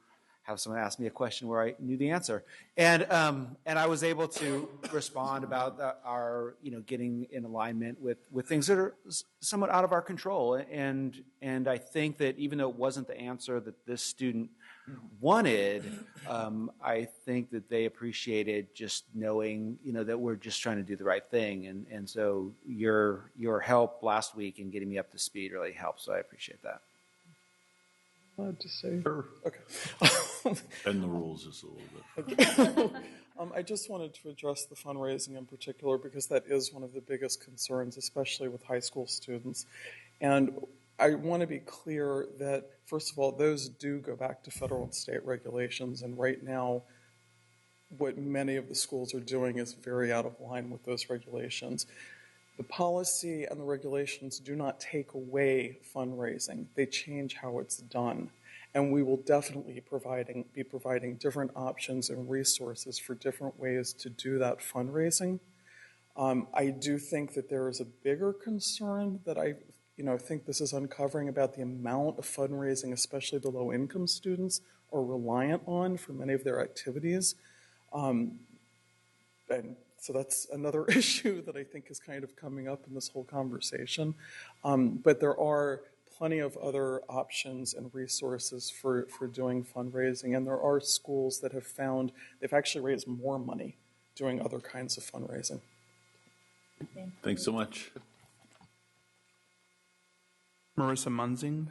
have someone ask me a question where I knew the answer, and I was able to respond about our getting in alignment with things that are somewhat out of our control, and I think that even though it wasn't the answer that this student wanted, I think that they appreciated just knowing that we're just trying to do the right thing, and so your help last week in getting me up to speed really helped, so I appreciate that. Allowed to say? Sure. Okay. Bend the rules just a little bit. I just wanted to address the fundraising in particular because that is one of the biggest concerns, especially with high school students. And I want to be clear that, first of all, those do go back to federal and state regulations. And right now, what many of the schools are doing is very out of line with those regulations. The policy and the regulations do not take away fundraising. They change how it's done. And we will definitely be providing different options and resources for different ways to do that fundraising. I do think that there is a bigger concern that I think this is uncovering about the amount of fundraising, especially the low-income students are reliant on for many of their activities. And so that's another issue that I think is kind of coming up in this whole conversation. But there are plenty of other options and resources for doing fundraising. And there are schools that have found they've actually raised more money doing other kinds of fundraising. Thanks so much. Marissa Munzing.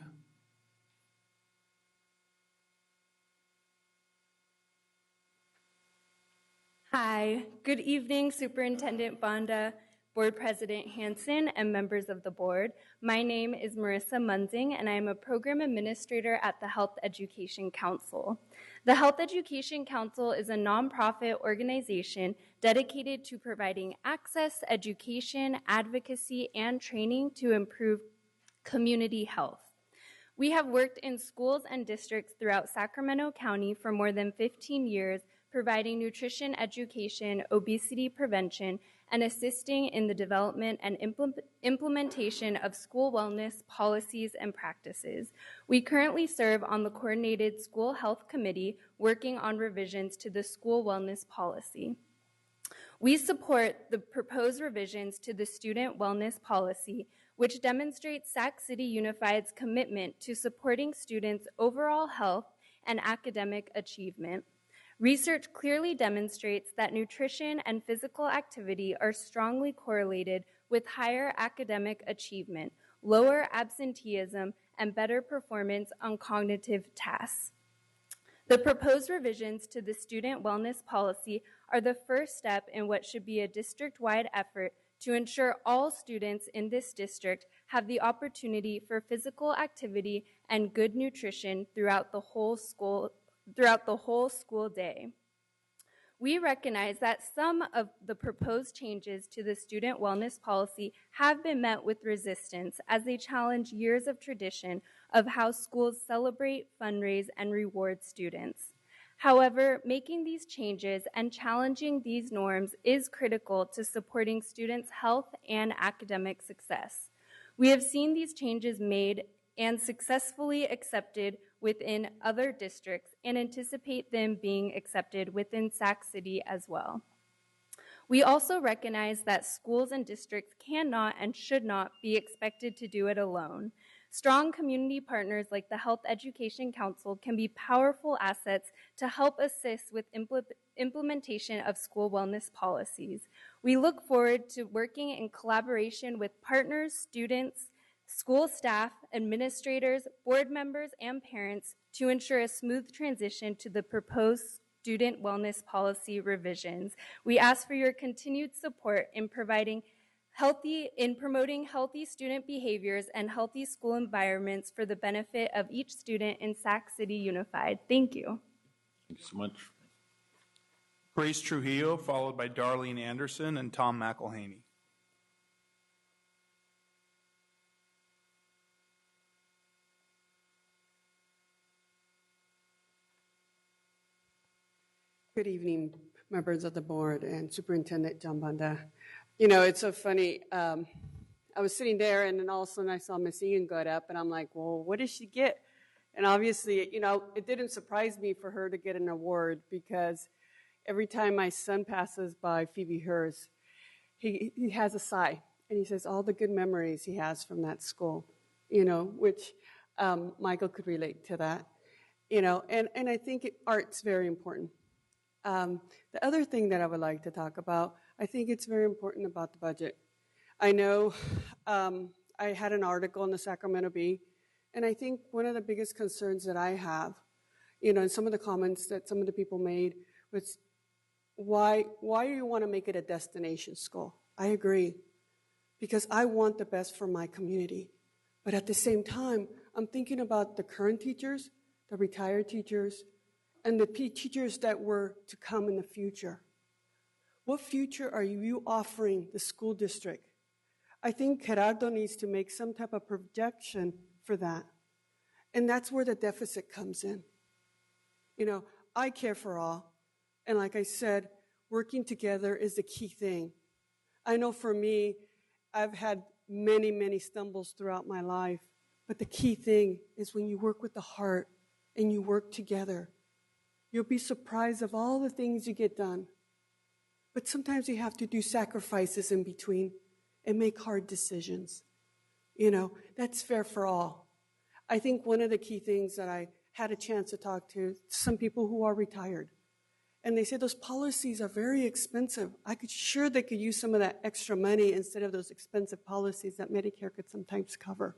Hi, good evening, Superintendent Bonda, Board President Hansen, and members of the board. My name is Marissa Munzing, and I am a program administrator at the Health Education Council. The Health Education Council is a nonprofit organization dedicated to providing access, education, advocacy, and training to improve community health. We have worked in schools and districts throughout Sacramento County for more than 15 years, providing nutrition education, obesity prevention, and assisting in the development and implementation of school wellness policies and practices. We currently serve on the Coordinated School Health Committee, working on revisions to the school wellness policy. We support the proposed revisions to the student wellness policy, which demonstrates Sac City Unified's commitment to supporting students' overall health and academic achievement. Research clearly demonstrates that nutrition and physical activity are strongly correlated with higher academic achievement, lower absenteeism, and better performance on cognitive tasks. The proposed revisions to the student wellness policy are the first step in what should be a district-wide effort to ensure all students in this district have the opportunity for physical activity and good nutrition throughout the whole school day. We recognize that some of the proposed changes to the student wellness policy have been met with resistance as they challenge years of tradition of how schools celebrate, fundraise, and reward students. However, making these changes and challenging these norms is critical to supporting students' health and academic success. We have seen these changes made and successfully accepted within other districts and anticipate them being accepted within Sac City as well. We also recognize that schools and districts cannot and should not be expected to do it alone. Strong community partners like the Health Education Council can be powerful assets to help assist with implementation of school wellness policies. We look forward to working in collaboration with partners, students, school staff, administrators, board members, and parents to ensure a smooth transition to the proposed student wellness policy revisions. We ask for your continued support in promoting healthy student behaviors and healthy school environments for the benefit of each student in Sac City Unified. Thank you. Thank you so much. Grace Trujillo, followed by Darlene Anderson and Tom McElhaney. Good evening, members of the board and Superintendent John Bonda. You know, it's so funny. I was sitting there, and then all of a sudden I saw Miss Egan go up, and I'm like, well, what did she get? And obviously, you know, it didn't surprise me for her to get an award, because every time my son passes by Phoebe Hearst, he has a sigh, and he says all the good memories he has from that school, you know, which Michael could relate to that, you know, and I think art's very important. The other thing that I would like to talk about, I think it's very important about the budget. I know I had an article in the Sacramento Bee, and I think one of the biggest concerns that I have, you know, and some of the comments that some of the people made was, why do you want to make it a destination school? I agree, because I want the best for my community. But at the same time, I'm thinking about the current teachers, the retired teachers, and the teachers that were to come in the future. What future are you offering the school district? I think Gerardo needs to make some type of projection for that. And that's where the deficit comes in. You know, I care for all. And like I said, working together is the key thing. I know for me, I've had many, many stumbles throughout my life. But the key thing is when you work with the heart and you work together, you'll be surprised of all the things you get done. But sometimes you have to do sacrifices in between and make hard decisions. You know, that's fair for all. I think one of the key things that I had a chance to talk to some people who are retired, and they say those policies are very expensive. Sure they could use some of that extra money instead of those expensive policies that Medicare could sometimes cover.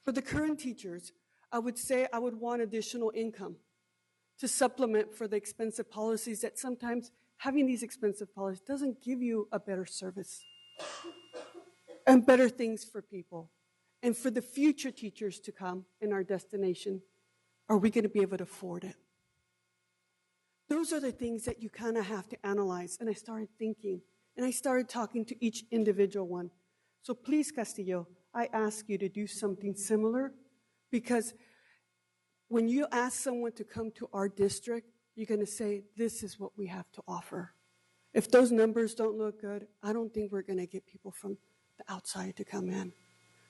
For the current teachers, I would say I would want additional income to supplement for the expensive policies that sometimes having these expensive policies doesn't give you a better service and better things for people. And for the future teachers to come in our destination, are we going to be able to afford it? Those are the things that you kind of have to analyze. And I started thinking, and I started talking to each individual one. So please, Castillo, I ask you to do something similar, because when you ask someone to come to our district, you're going to say, this is what we have to offer. If those numbers don't look good, I don't think we're going to get people from the outside to come in.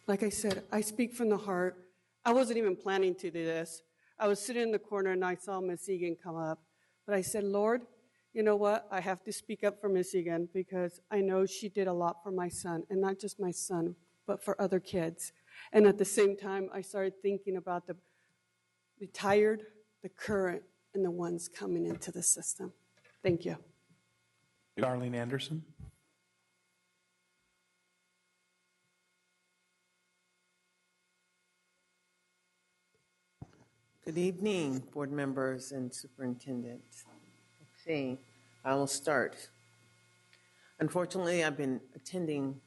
Like I said, I speak from the heart. I wasn't even planning to do this. I was sitting in the corner and I saw Miss Egan come up. But I said, Lord, you know what? I have to speak up for Miss Egan because I know she did a lot for my son, and not just my son, but for other kids. And at the same time, I started thinking about the retired, the current, and the ones coming into the system. Thank you. Darlene Anderson. Good evening, board members and superintendent. Let's see, I will start. Unfortunately, I've been attending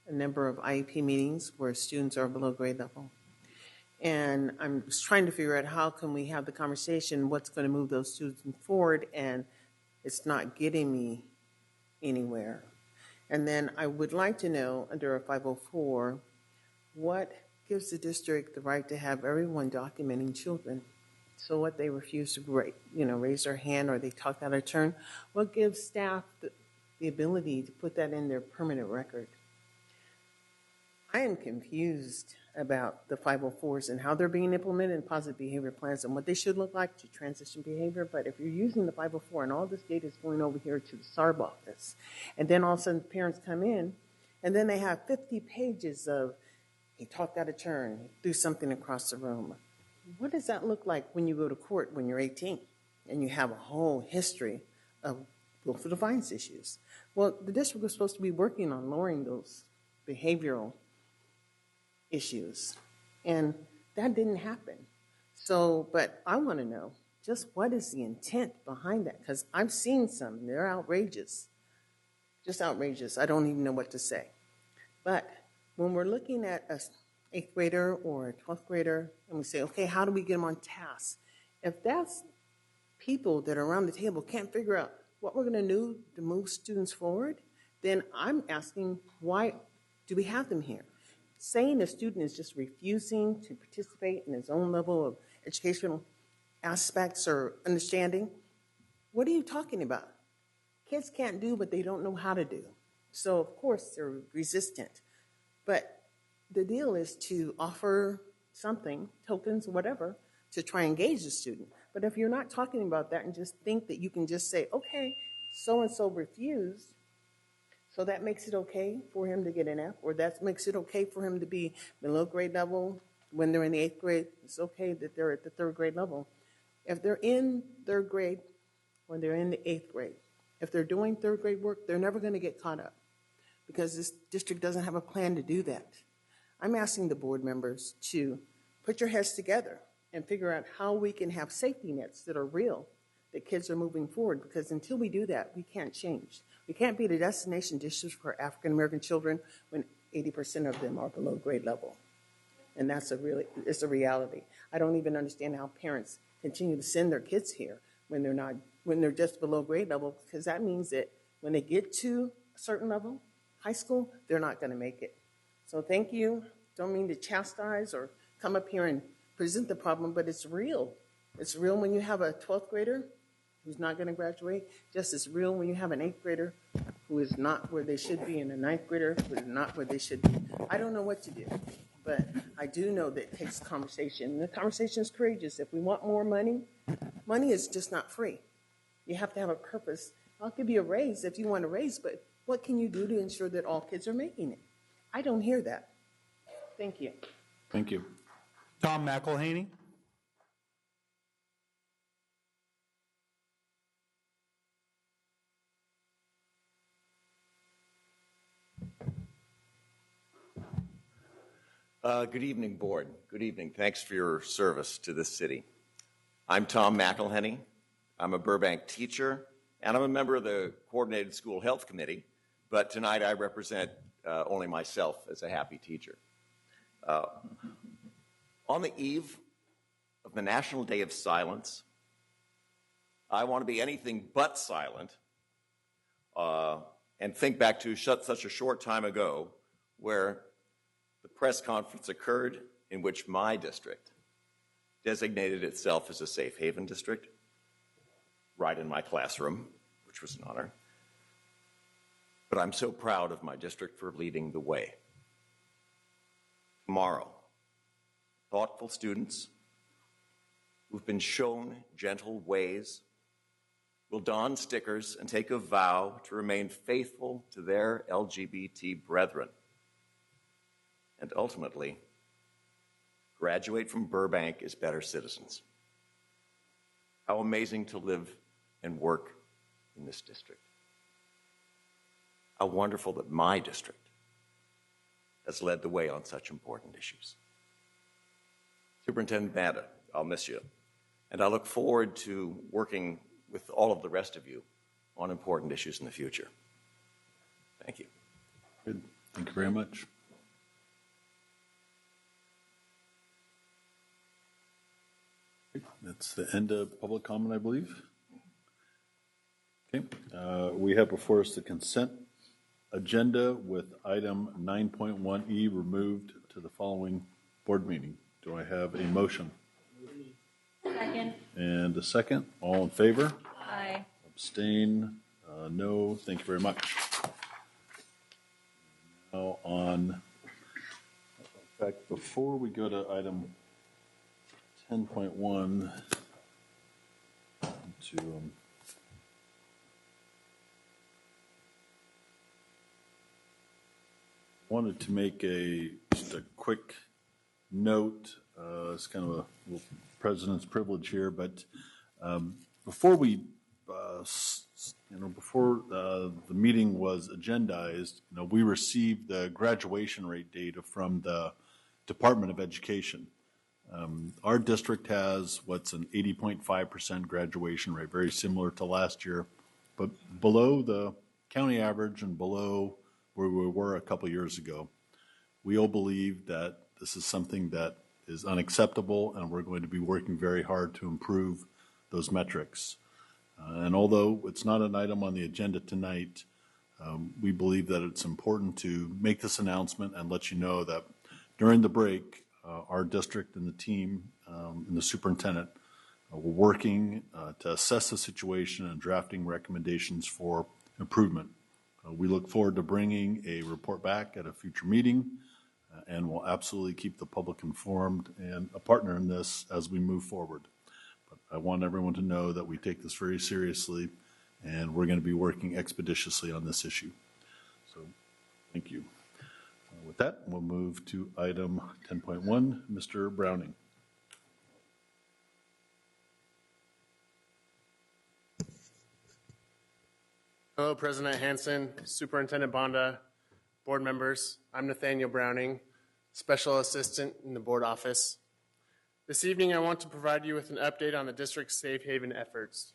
a number of IEP meetings where students are below grade level. And I'm just trying to figure out how can we have the conversation, what's going to move those students forward, and it's not getting me anywhere. And then I would like to know, under a 504, what gives the district the right to have everyone documenting children? So what they refuse to raise their hand or they talk out of turn, what gives staff the ability to put that in their permanent record? I am confused about the 504s and how they're being implemented in positive behavior plans and what they should look like to transition behavior. But if you're using the 504 and all this data is going over here to the SARB office, and then all of a sudden parents come in and then they have 50 pages of, he talked out of turn, he threw something across the room. What does that look like when you go to court when you're 18 and you have a whole history of willful defiance issues? Well, the district was supposed to be working on lowering those behavioral issues, and that didn't happen. So, but I want to know just what is the intent behind that, because I've seen some, they're outrageous, just outrageous. I don't even know what to say. But when we're looking at an 8th grader or a 12th grader and we say, okay, how do we get them on task? If that's people that are around the table can't figure out what we're going to do to move students forward, then I'm asking, why do we have them here? Saying a student is just refusing to participate in his own level of educational aspects or understanding, what are you talking about? Kids can't do what they don't know how to do. So, of course, they're resistant. But the deal is to offer something, tokens, whatever, to try and engage the student. But if you're not talking about that and just think that you can just say, okay, so-and-so refused, so that makes it okay for him to get an F, or that makes it okay for him to be below grade level when they're in the 8th grade. It's okay that they're at the 3rd grade level. If they're in 3rd grade or they're in the 8th grade, if they're doing 3rd grade work, they're never going to get caught up because this district doesn't have a plan to do that. I'm asking the board members to put your heads together and figure out how we can have safety nets that are real, that kids are moving forward, because until we do that, we can't change. We can't be the destination district for African-American children when 80% of them are below grade level. And that's it's a reality. I don't even understand how parents continue to send their kids here when they're just below grade level, because that means that when they get to a certain level, high school, they're not going to make it. So thank you. Don't mean to chastise or come up here and present the problem, but it's real. It's real when you have a 12th grader who's not going to graduate, just as real when you have an 8th grader who is not where they should be and a 9th grader who is not where they should be. I don't know what to do, but I do know that it takes conversation. And the conversation is courageous. If we want more money, money is just not free. You have to have a purpose. I'll give you a raise if you want a raise, but what can you do to ensure that all kids are making it? I don't hear that. Thank you. Thank you. Tom McElhaney. Good evening, board. Good evening. Thanks for your service to this city. I'm Tom McElhaney. I'm a Burbank teacher and I'm a member of the Coordinated School Health Committee, but tonight I represent only myself as a happy teacher. On the eve of the National Day of Silence, I want to be anything but silent and think back to such a short time ago where the press conference occurred in which my district designated itself as a safe haven district, right in my classroom, which was an honor. But I'm so proud of my district for leading the way. Tomorrow, thoughtful students who've been shown gentle ways will don stickers and take a vow to remain faithful to their LGBT brethren, and ultimately graduate from Burbank as better citizens. How amazing to live and work in this district. How wonderful that my district has led the way on such important issues. Superintendent Banda, I'll miss you, and I look forward to working with all of the rest of you on important issues in the future. Thank you. Good. Thank you very much. That's the end of public comment, I believe. Okay. We have before us the consent agenda with item 9.1E removed to the following board meeting. Do I have a motion? Second. And a second. All in favor? Aye. Abstain? No. Thank you very much. Now on, in fact, before we go to item 10.1 to wanted to make just a quick note. It's kind of a little president's privilege here, but before we, before the meeting was agendized, we received the graduation rate data from the Department of Education. Our district has what's an 80.5% graduation rate, very similar to last year, but below the county average and below where we were a couple years ago. We all believe that this is something that is unacceptable, and we're going to be working very hard to improve those metrics. And although it's not an item on the agenda tonight, we believe that it's important to make this announcement and let you know that during the break, our district and the team and the superintendent were working to assess the situation and drafting recommendations for improvement. We look forward to bringing a report back at a future meeting, and we'll absolutely keep the public informed and a partner in this as we move forward. But I want everyone to know that we take this very seriously, and we're going to be working expeditiously on this issue. So thank you. With that, we'll move to item 10.1, Mr. Browning. Hello, President Hansen, Superintendent Banda, board members. I'm Nathaniel Browning, Special Assistant in the board office. This evening, I want to provide you with an update on the district's safe haven efforts.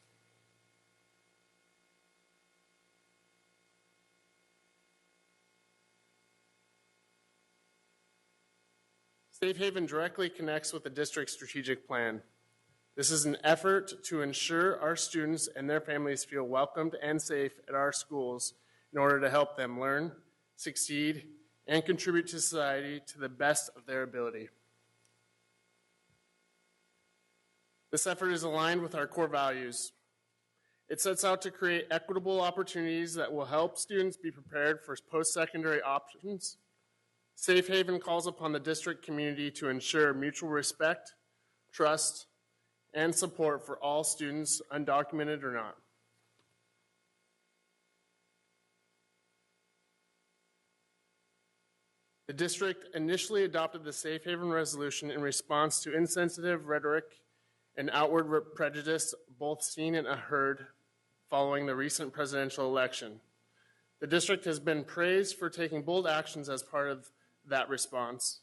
Safe Haven directly connects with the district's strategic plan. This is an effort to ensure our students and their families feel welcomed and safe at our schools in order to help them learn, succeed, and contribute to society to the best of their ability. This effort is aligned with our core values. It sets out to create equitable opportunities that will help students be prepared for post-secondary options. Safe Haven calls upon the district community to ensure mutual respect, trust, and support for all students, undocumented or not. The district initially adopted the Safe Haven resolution in response to insensitive rhetoric and outward prejudice, both seen and heard following the recent presidential election. The district has been praised for taking bold actions as part of that response,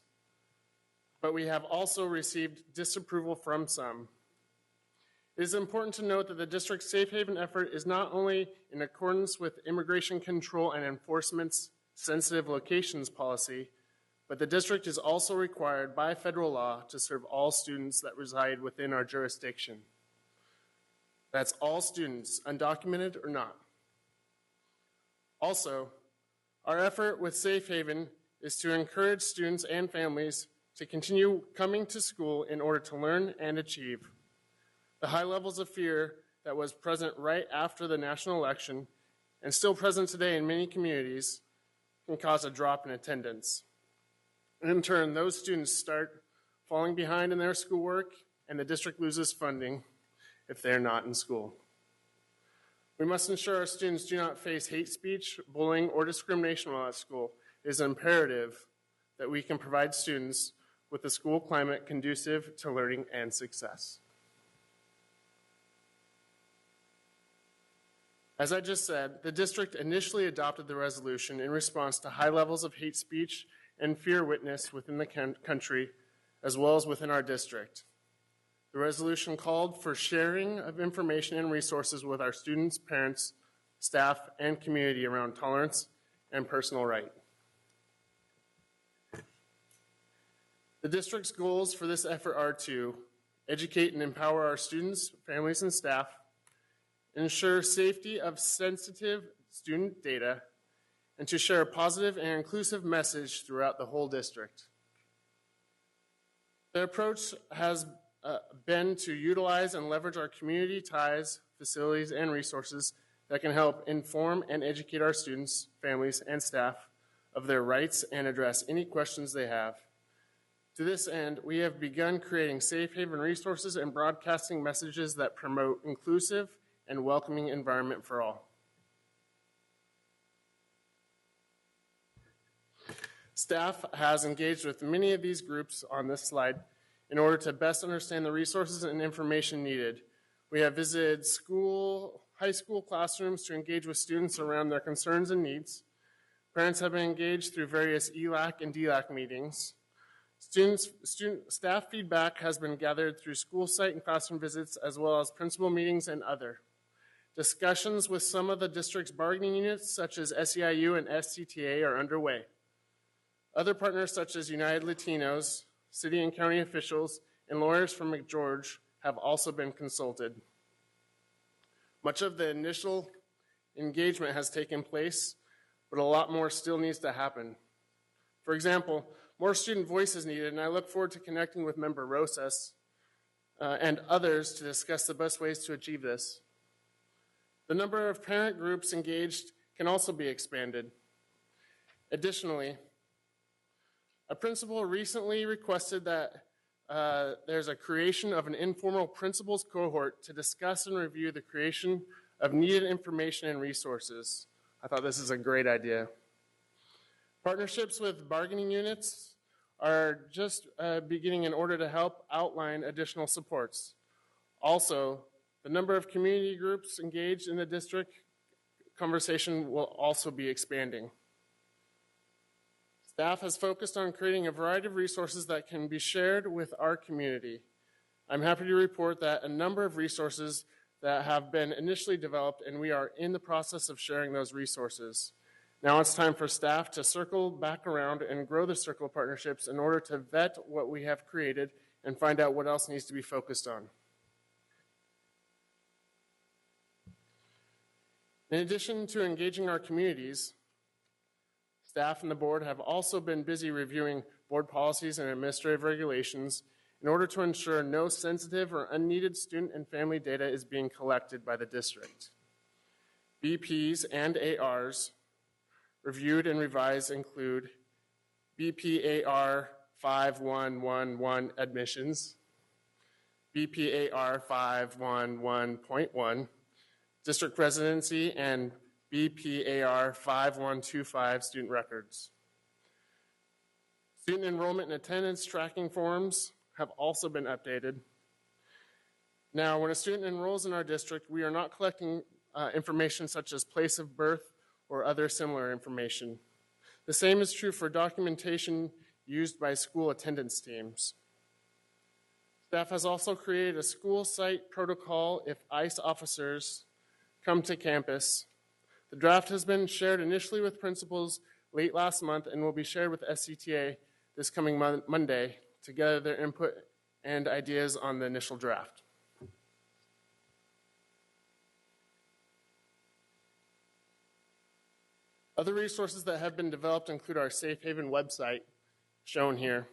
but we have also received disapproval from some. It is important to note that the district's safe haven effort is not only in accordance with Immigration Control and Enforcement's sensitive locations policy, but the district is also required by federal law to serve all students that reside within our jurisdiction. That's all students, undocumented or not. Also, our effort with Safe Haven is to encourage students and families to continue coming to school in order to learn and achieve. The high levels of fear that was present right after the national election and still present today in many communities can cause a drop in attendance. And in turn, those students start falling behind in their schoolwork, and the district loses funding if they're not in school. We must ensure our students do not face hate speech, bullying, or discrimination while at school. It is imperative that we can provide students with a school climate conducive to learning and success. As I just said, the district initially adopted the resolution in response to high levels of hate speech and fear witnessed within the country, as well as within our district. The resolution called for sharing of information and resources with our students, parents, staff, and community around tolerance and personal right. The district's goals for this effort are to educate and empower our students, families, and staff, ensure safety of sensitive student data, and to share a positive and inclusive message throughout the whole district. The approach has been to utilize and leverage our community ties, facilities, and resources that can help inform and educate our students, families, and staff of their rights and address any questions they have. To this end, we have begun creating safe haven resources and broadcasting messages that promote inclusive and welcoming environment for all. Staff has engaged with many of these groups on this slide in order to best understand the resources and information needed. We have visited high school classrooms to engage with students around their concerns and needs. Parents have been engaged through various ELAC and DLAC meetings. Staff feedback has been gathered through school site and classroom visits, as well as principal meetings and other. Discussions with some of the district's bargaining units, such as SEIU and SCTA, are underway. Other partners, such as United Latinos, city and county officials, and lawyers from McGeorge have also been consulted. Much of the initial engagement has taken place, but a lot more still needs to happen. For example, more student voice is needed, and I look forward to connecting with Member Rosas and others to discuss the best ways to achieve this. The number of parent groups engaged can also be expanded. Additionally, a principal recently requested that there's a creation of an informal principals cohort to discuss and review the creation of needed information and resources. I thought this is a great idea. Partnerships with bargaining units are just beginning in order to help outline additional supports. Also, the number of community groups engaged in the district conversation will also be expanding. Staff has focused on creating a variety of resources that can be shared with our community. I'm happy to report that a number of resources that have been initially developed, and we are in the process of sharing those resources. Now it's time for staff to circle back around and grow the circle of partnerships in order to vet what we have created and find out what else needs to be focused on. In addition to engaging our communities, staff and the board have also been busy reviewing board policies and administrative regulations in order to ensure no sensitive or unneeded student and family data is being collected by the district. BPs and ARs reviewed and revised include BPAR 5111 admissions, BPAR 511.1, district residency, and BPAR 5125 student records. Student enrollment and attendance tracking forms have also been updated. Now, when a student enrolls in our district, we are not collecting information such as place of birth or other similar information. The same is true for documentation used by school attendance teams. Staff has also created a school site protocol if ICE officers come to campus. The draft has been shared initially with principals late last month and will be shared with SCTA this coming Monday to gather their input and ideas on the initial draft. Other resources that have been developed include our Safe Haven website, shown here.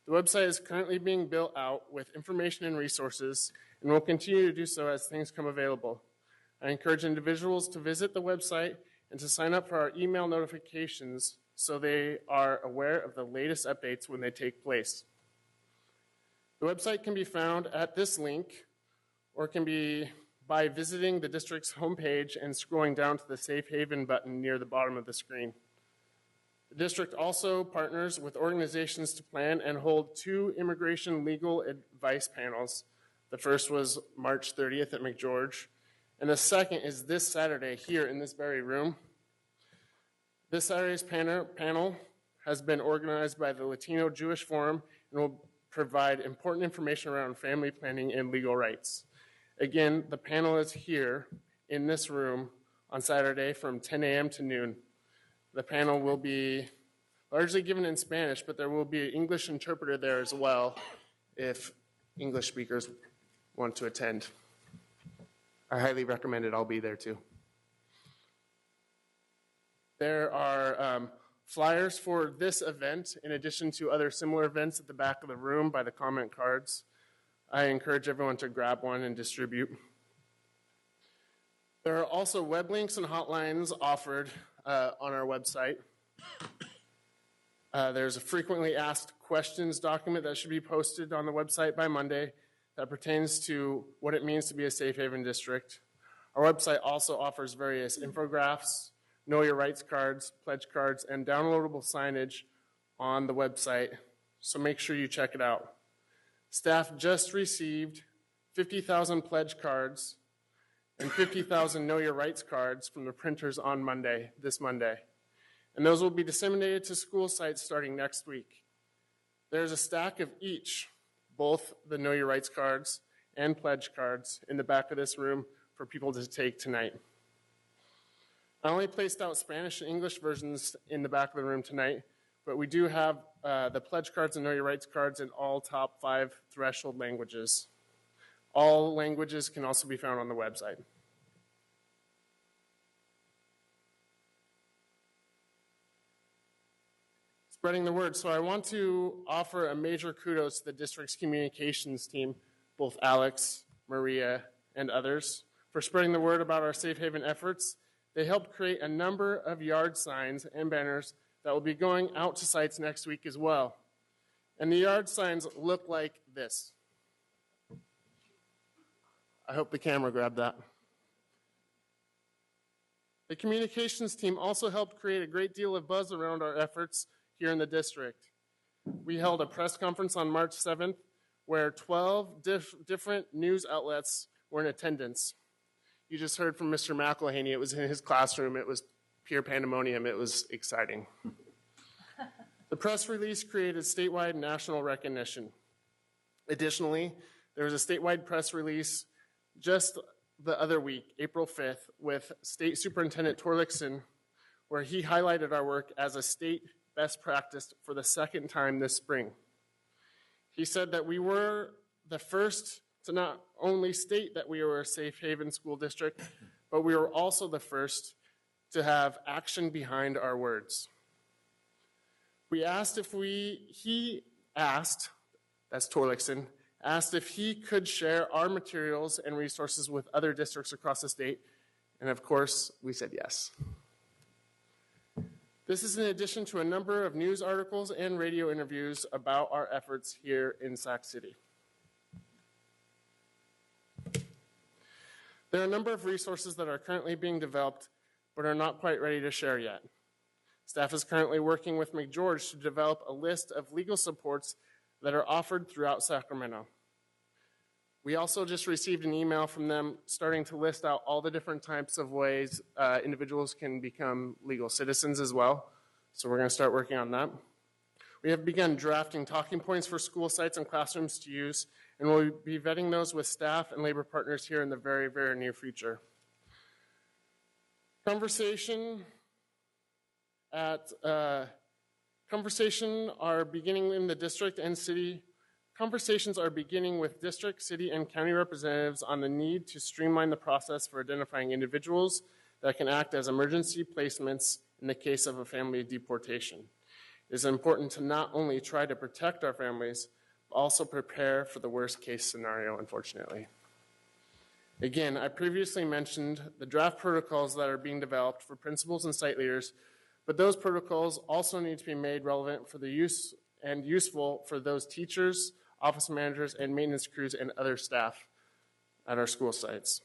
The website is currently being built out with information and resources and will continue to do so as things come available. I encourage individuals to visit the website and to sign up for our email notifications so they are aware of the latest updates when they take place. The website can be found at this link or can be by visiting the district's homepage and scrolling down to the Safe Haven button near the bottom of the screen. The district also partners with organizations to plan and hold 2 immigration legal advice panels. The first was March 30th at McGeorge, and the second is this Saturday here in this very room. This Saturday's panel has been organized by the Latino Jewish Forum and will provide important information around family planning and legal rights. Again, the panel is here in this room on Saturday from 10 a.m. to noon. The panel will be largely given in Spanish, but there will be an English interpreter there as well if English speakers want to attend. I highly recommend it. I'll be there too. There are flyers for this event in addition to other similar events at the back of the room by the comment cards. I encourage everyone to grab one and distribute. There are also web links and hotlines offered on our website. There's a frequently asked questions document that should be posted on the website by Monday that pertains to what it means to be a safe haven district. Our website also offers various infographics, know your rights cards, pledge cards, and downloadable signage on the website, so make sure you check it out. Staff just received 50,000 pledge cards and 50,000 Know Your Rights cards from the printers on this Monday. And those will be disseminated to school sites starting next week. There's a stack of each, both the Know Your Rights cards and pledge cards, in the back of this room for people to take tonight. I only placed out Spanish and English versions in the back of the room tonight, but we do have the pledge cards and Know Your Rights cards in all top 5 threshold languages. All languages can also be found on the website. Spreading the word. So I want to offer a major kudos to the district's communications team, both Alex, Maria, and others, for spreading the word about our Safe Haven efforts. They helped create a number of yard signs and banners that will be going out to sites next week as well. And the yard signs look like this. I hope the camera grabbed that. The communications team also helped create a great deal of buzz around our efforts here in the district. We held a press conference on March 7th where 12 different news outlets were in attendance. You just heard from Mr. McElhaney. It was in his classroom. It was pure pandemonium. It was exciting. The press release created statewide and national recognition. Additionally, there was a statewide press release just the other week, April 5th, with State Superintendent Torlakson, where he highlighted our work as a state best practice for the second time this spring. He said that we were the first to not only state that we were a safe haven school district, but we were also the first to have action behind our words. We asked that's Torlakson, asked if he could share our materials and resources with other districts across the state, and of course, we said yes. This is in addition to a number of news articles and radio interviews about our efforts here in Sac City. There are a number of resources that are currently being developed but are not quite ready to share yet. Staff is currently working with McGeorge to develop a list of legal supports that are offered throughout Sacramento. We also just received an email from them starting to list out all the different types of ways individuals can become legal citizens as well. So we're going to start working on that. We have begun drafting talking points for school sites and classrooms to use, and and we'll be vetting those with staff and labor partners here in the very, very near future. Conversation are beginning in the district and city. Conversations are beginning with district, city, and county representatives on the need to streamline the process for identifying individuals that can act as emergency placements in the case of a family deportation. It is important to not only try to protect our families, but also prepare for the worst case scenario, unfortunately. Again, I previously mentioned the draft protocols that are being developed for principals and site leaders, but those protocols also need to be made relevant for the use and useful for those teachers, office managers, and maintenance crews and other staff at our school sites.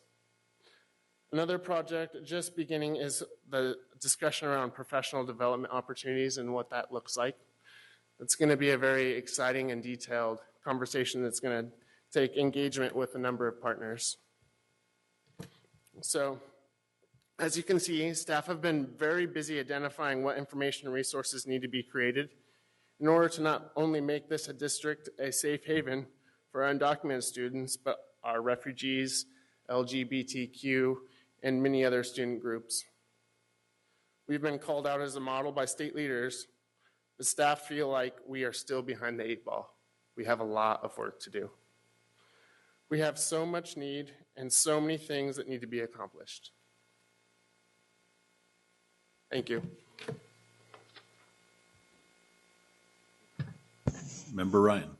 Another project just beginning is the discussion around professional development opportunities and what that looks like. It's going to be a very exciting and detailed conversation that's going to take engagement with a number of partners. So, as you can see, staff have been very busy identifying what information and resources need to be created in order to not only make this a district a safe haven for undocumented students, but our refugees, LGBTQ, and many other student groups. We've been called out as a model by state leaders, but staff feel like we are still behind the 8 ball. We have a lot of work to do. We have so much need and so many things that need to be accomplished. Thank you. Member Ryan.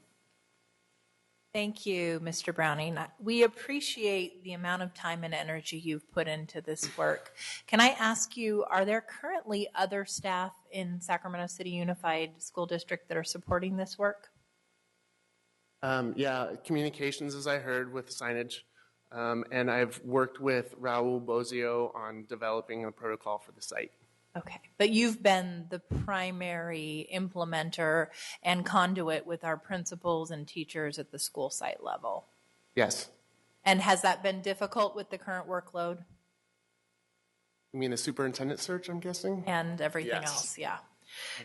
Thank you, Mr. Browning. We appreciate the amount of time and energy you've put into this work. Can I ask you, are there currently other staff in Sacramento City Unified School District that are supporting this work? Yeah, communications, as I heard, with signage. And I've worked with Raul Bozio on developing a protocol for the site. Okay, but you've been the primary implementer and conduit with our principals and teachers at the school site level. Yes. And has that been difficult with the current workload? You mean the superintendent search, I'm guessing? And everything Yes. else, yeah.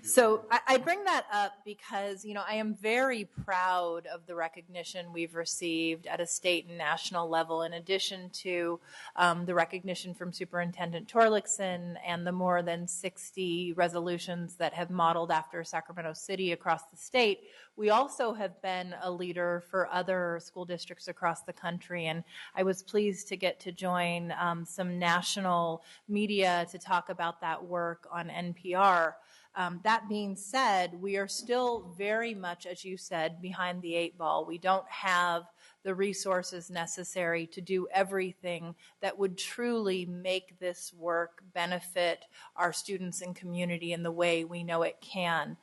So I bring that up because, you know, I am very proud of the recognition we've received at a state and national level, in addition to the recognition from Superintendent Torlakson and the more than 60 resolutions that have modeled after Sacramento City across the state. We also have been a leader for other school districts across the country, and I was pleased to get to join some national media to talk about that work on NPR. That being said, we are still very much, as you said, behind the 8 ball. We don't have the resources necessary to do everything that would truly make this work benefit our students and community in the way we know it can.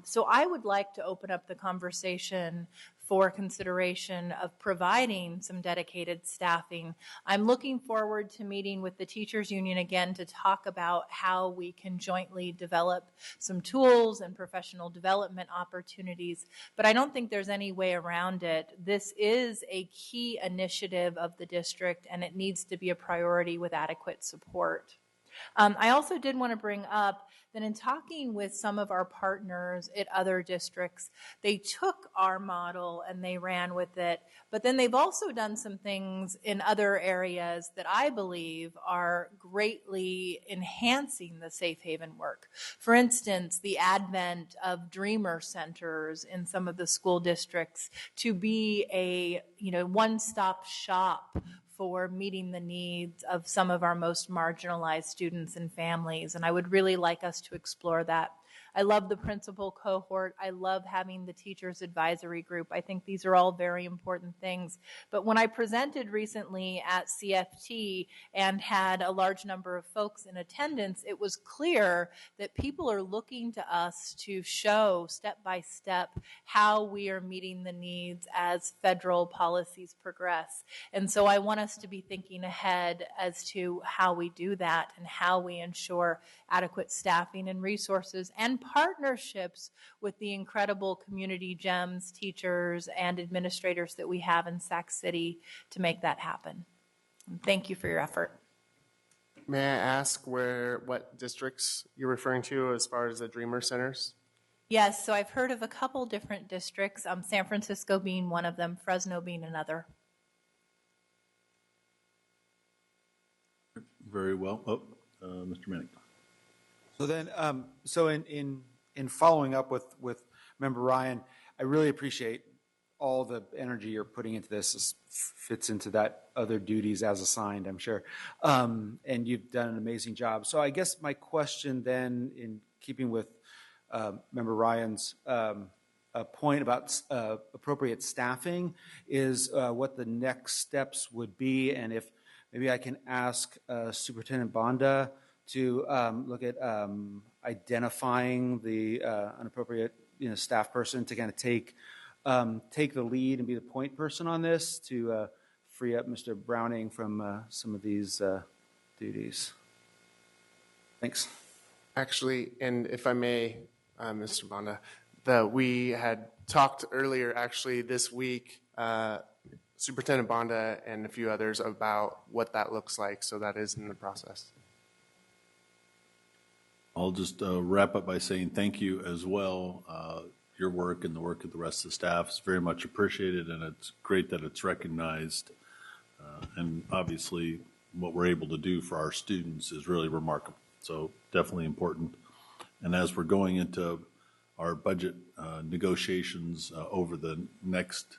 So I would like to open up the conversation for consideration of providing some dedicated staffing. I'm looking forward to meeting with the teachers union again to talk about how we can jointly develop some tools and professional development opportunities, but I don't think there's any way around it. This is a key initiative of the district, and it needs to be a priority with adequate support. I also did want to bring up that in talking with some of our partners at other districts, they took our model and they ran with it, but then they've also done some things in other areas that I believe are greatly enhancing the safe haven work. For instance, the advent of dreamer centers in some of the school districts to be a one-stop shop for meeting the needs of some of our most marginalized students and families. And I would really like us to explore that. I love the principal cohort. I love having the teachers advisory group. I think these are all very important things. But when I presented recently at CFT and had a large number of folks in attendance, it was clear that people are looking to us to show step by step how we are meeting the needs as federal policies progress. And so I want us to be thinking ahead as to how we do that and how we ensure adequate staffing and resources and partnerships with the incredible community gems, teachers, and administrators that we have in Sac City to make that happen. And thank you for your effort. May I ask what districts you're referring to as far as the Dreamer Centers? Yes, so I've heard of a couple different districts, San Francisco being one of them, Fresno being another. Very well. Oh, Mr. Manning. So then, so in following up with Member Ryan, I really appreciate all the energy you're putting into this. This fits into that other duties as assigned, I'm sure. And you've done an amazing job. So I guess my question then, in keeping with Member Ryan's point about appropriate staffing, is what the next steps would be, and if maybe I can ask Superintendent Bonda to look at identifying the unappropriate staff person to kind of take the lead and be the point person on this to free up Mr. Browning from some of these duties. Thanks. Actually, and if I may, Mr. Bonda, we had talked earlier, actually, this week, Superintendent Bonda and a few others, about what that looks like, so that is in the process. I'll just wrap up by saying thank you as well. Your work and the work of the rest of the staff is very much appreciated, and it's great that it's recognized. And obviously, what we're able to do for our students is really remarkable. So definitely important. And as we're going into our budget negotiations over the next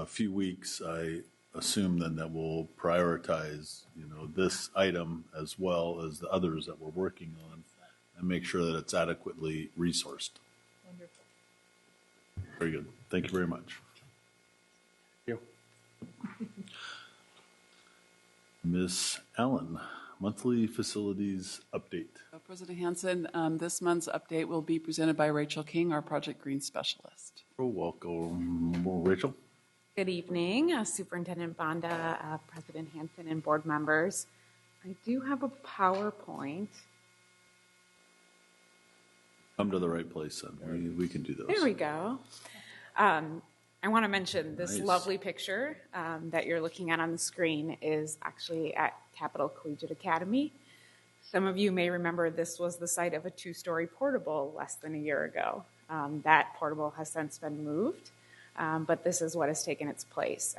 few weeks, I assume then that we'll prioritize, this item as well as the others that we're working on, and make sure that it's adequately resourced. Wonderful. Very good. Thank you very much. Thank you. Ms. Allen, monthly facilities update. President Hansen, this month's update will be presented by Rachel King, our Project Green specialist. Welcome, Rachel. Good evening, Superintendent Bonda, President Hansen, and board members. I do have a PowerPoint. Come to the right place, then. We can do those. There we go. I want to mention this Nice. lovely picture that you're looking at on the screen is actually at Capital Collegiate Academy. Some of you may remember this was the site of a 2-story portable less than a year ago. That portable has since been moved, but this is what has taken its place.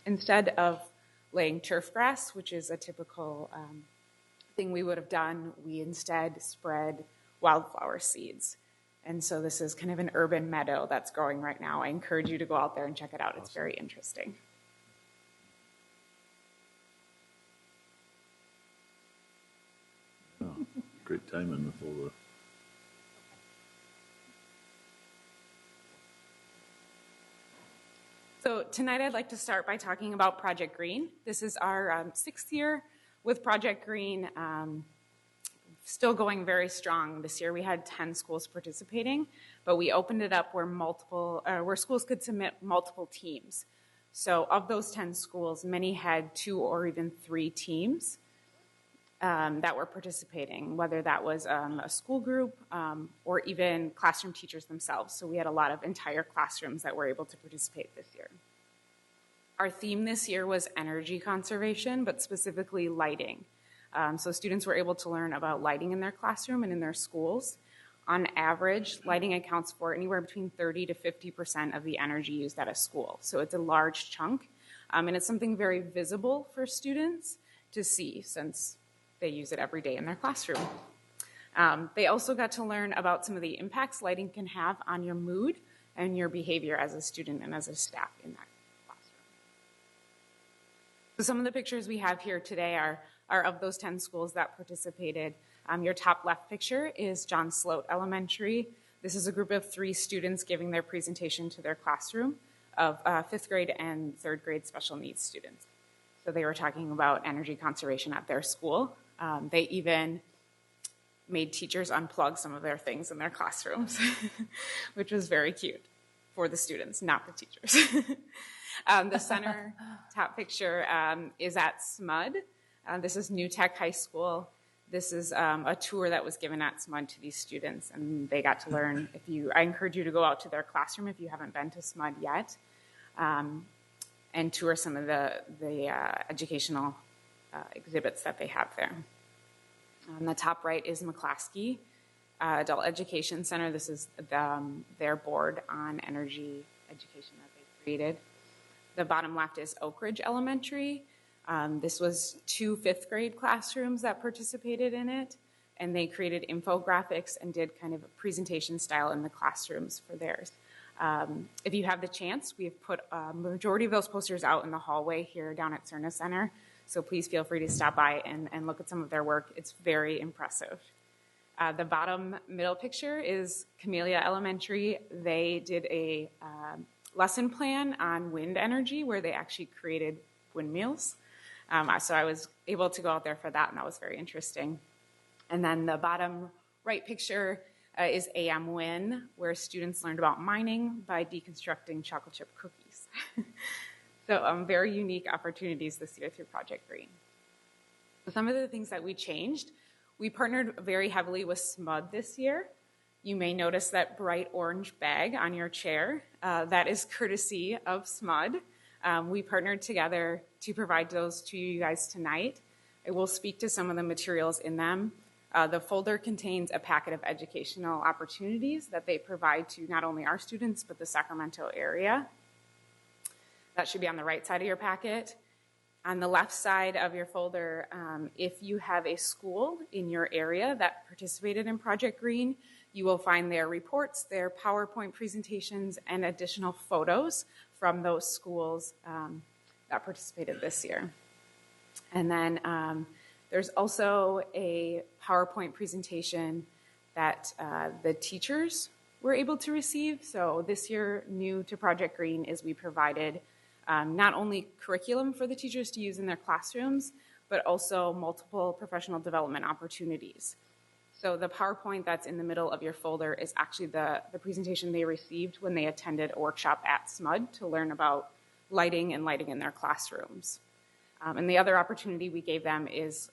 Instead of laying turf grass, which is a typical thing we would have done, we instead spread wildflower seeds. And so this is kind of an urban meadow that's growing right now. I encourage you to go out there and check it out. It's very interesting. Oh, great timing with all the... So tonight I'd like to start by talking about Project Green. This is our 6th year with Project Green. Still going very strong. This year we had 10 schools participating, but we opened it up where schools could submit multiple teams. So of those 10 schools, many had 2 or even 3 teams that were participating, whether that was a school group or even classroom teachers themselves. So we had a lot of entire classrooms that were able to participate this year. Our theme this year was energy conservation, but specifically lighting. So students were able to learn about lighting in their classroom and in their schools. On average, lighting accounts for anywhere between 30 to 50% of the energy used at a school. So it's a large chunk, and it's something very visible for students to see since they use it every day in their classroom. They also got to learn about some of the impacts lighting can have on your mood and your behavior as a student and as a staff in that classroom. So some of the pictures we have here today are of those 10 schools that participated. Your top left picture is John Sloat Elementary. This is a group of 3 students giving their presentation to their classroom of 5th grade and 3rd grade special needs students. So they were talking about energy conservation at their school. They even made teachers unplug some of their things in their classrooms, which was very cute for the students, not the teachers. The center top picture is at SMUD. This is New Tech High School. This is a tour that was given at SMUD to these students, and they got to learn. I encourage you to go out to their classroom if you haven't been to SMUD yet, and tour some of the educational exhibits that they have there. On the top right is McClaskey. Adult Education Center. This is their board on energy education that they created. The bottom left is Oak Ridge Elementary. This was 2 fifth grade classrooms that participated in it, and they created infographics and did kind of a presentation style in the classrooms for theirs. If you have the chance, we have put a majority of those posters out in the hallway here down at Cerna Center, so please feel free to stop by and look at some of their work. It's very impressive. The bottom middle picture is Camellia Elementary. They did a lesson plan on wind energy where they actually created windmills. So I was able to go out there for that, and that was very interesting. And then the bottom right picture is AM Win, where students learned about mining by deconstructing chocolate chip cookies. So very unique opportunities this year through Project Green. So some of the things that we changed, we partnered very heavily with SMUD this year. You may notice that bright orange bag on your chair. That is courtesy of SMUD. We partnered together to provide those to you guys tonight. I will speak to some of the materials in them. The folder contains a packet of educational opportunities that they provide to not only our students, but the Sacramento area. That should be on the right side of your packet. On the left side of your folder, if you have a school in your area that participated in Project Green, you will find their reports, their PowerPoint presentations, and additional photos from those schools that participated this year. And then there's also a PowerPoint presentation that the teachers were able to receive. So this year, new to Project Green is we provided not only curriculum for the teachers to use in their classrooms, but also multiple professional development opportunities. So the PowerPoint that's in the middle of your folder is actually the presentation they received when they attended a workshop at SMUD to learn about lighting and lighting in their classrooms. And the other opportunity we gave them is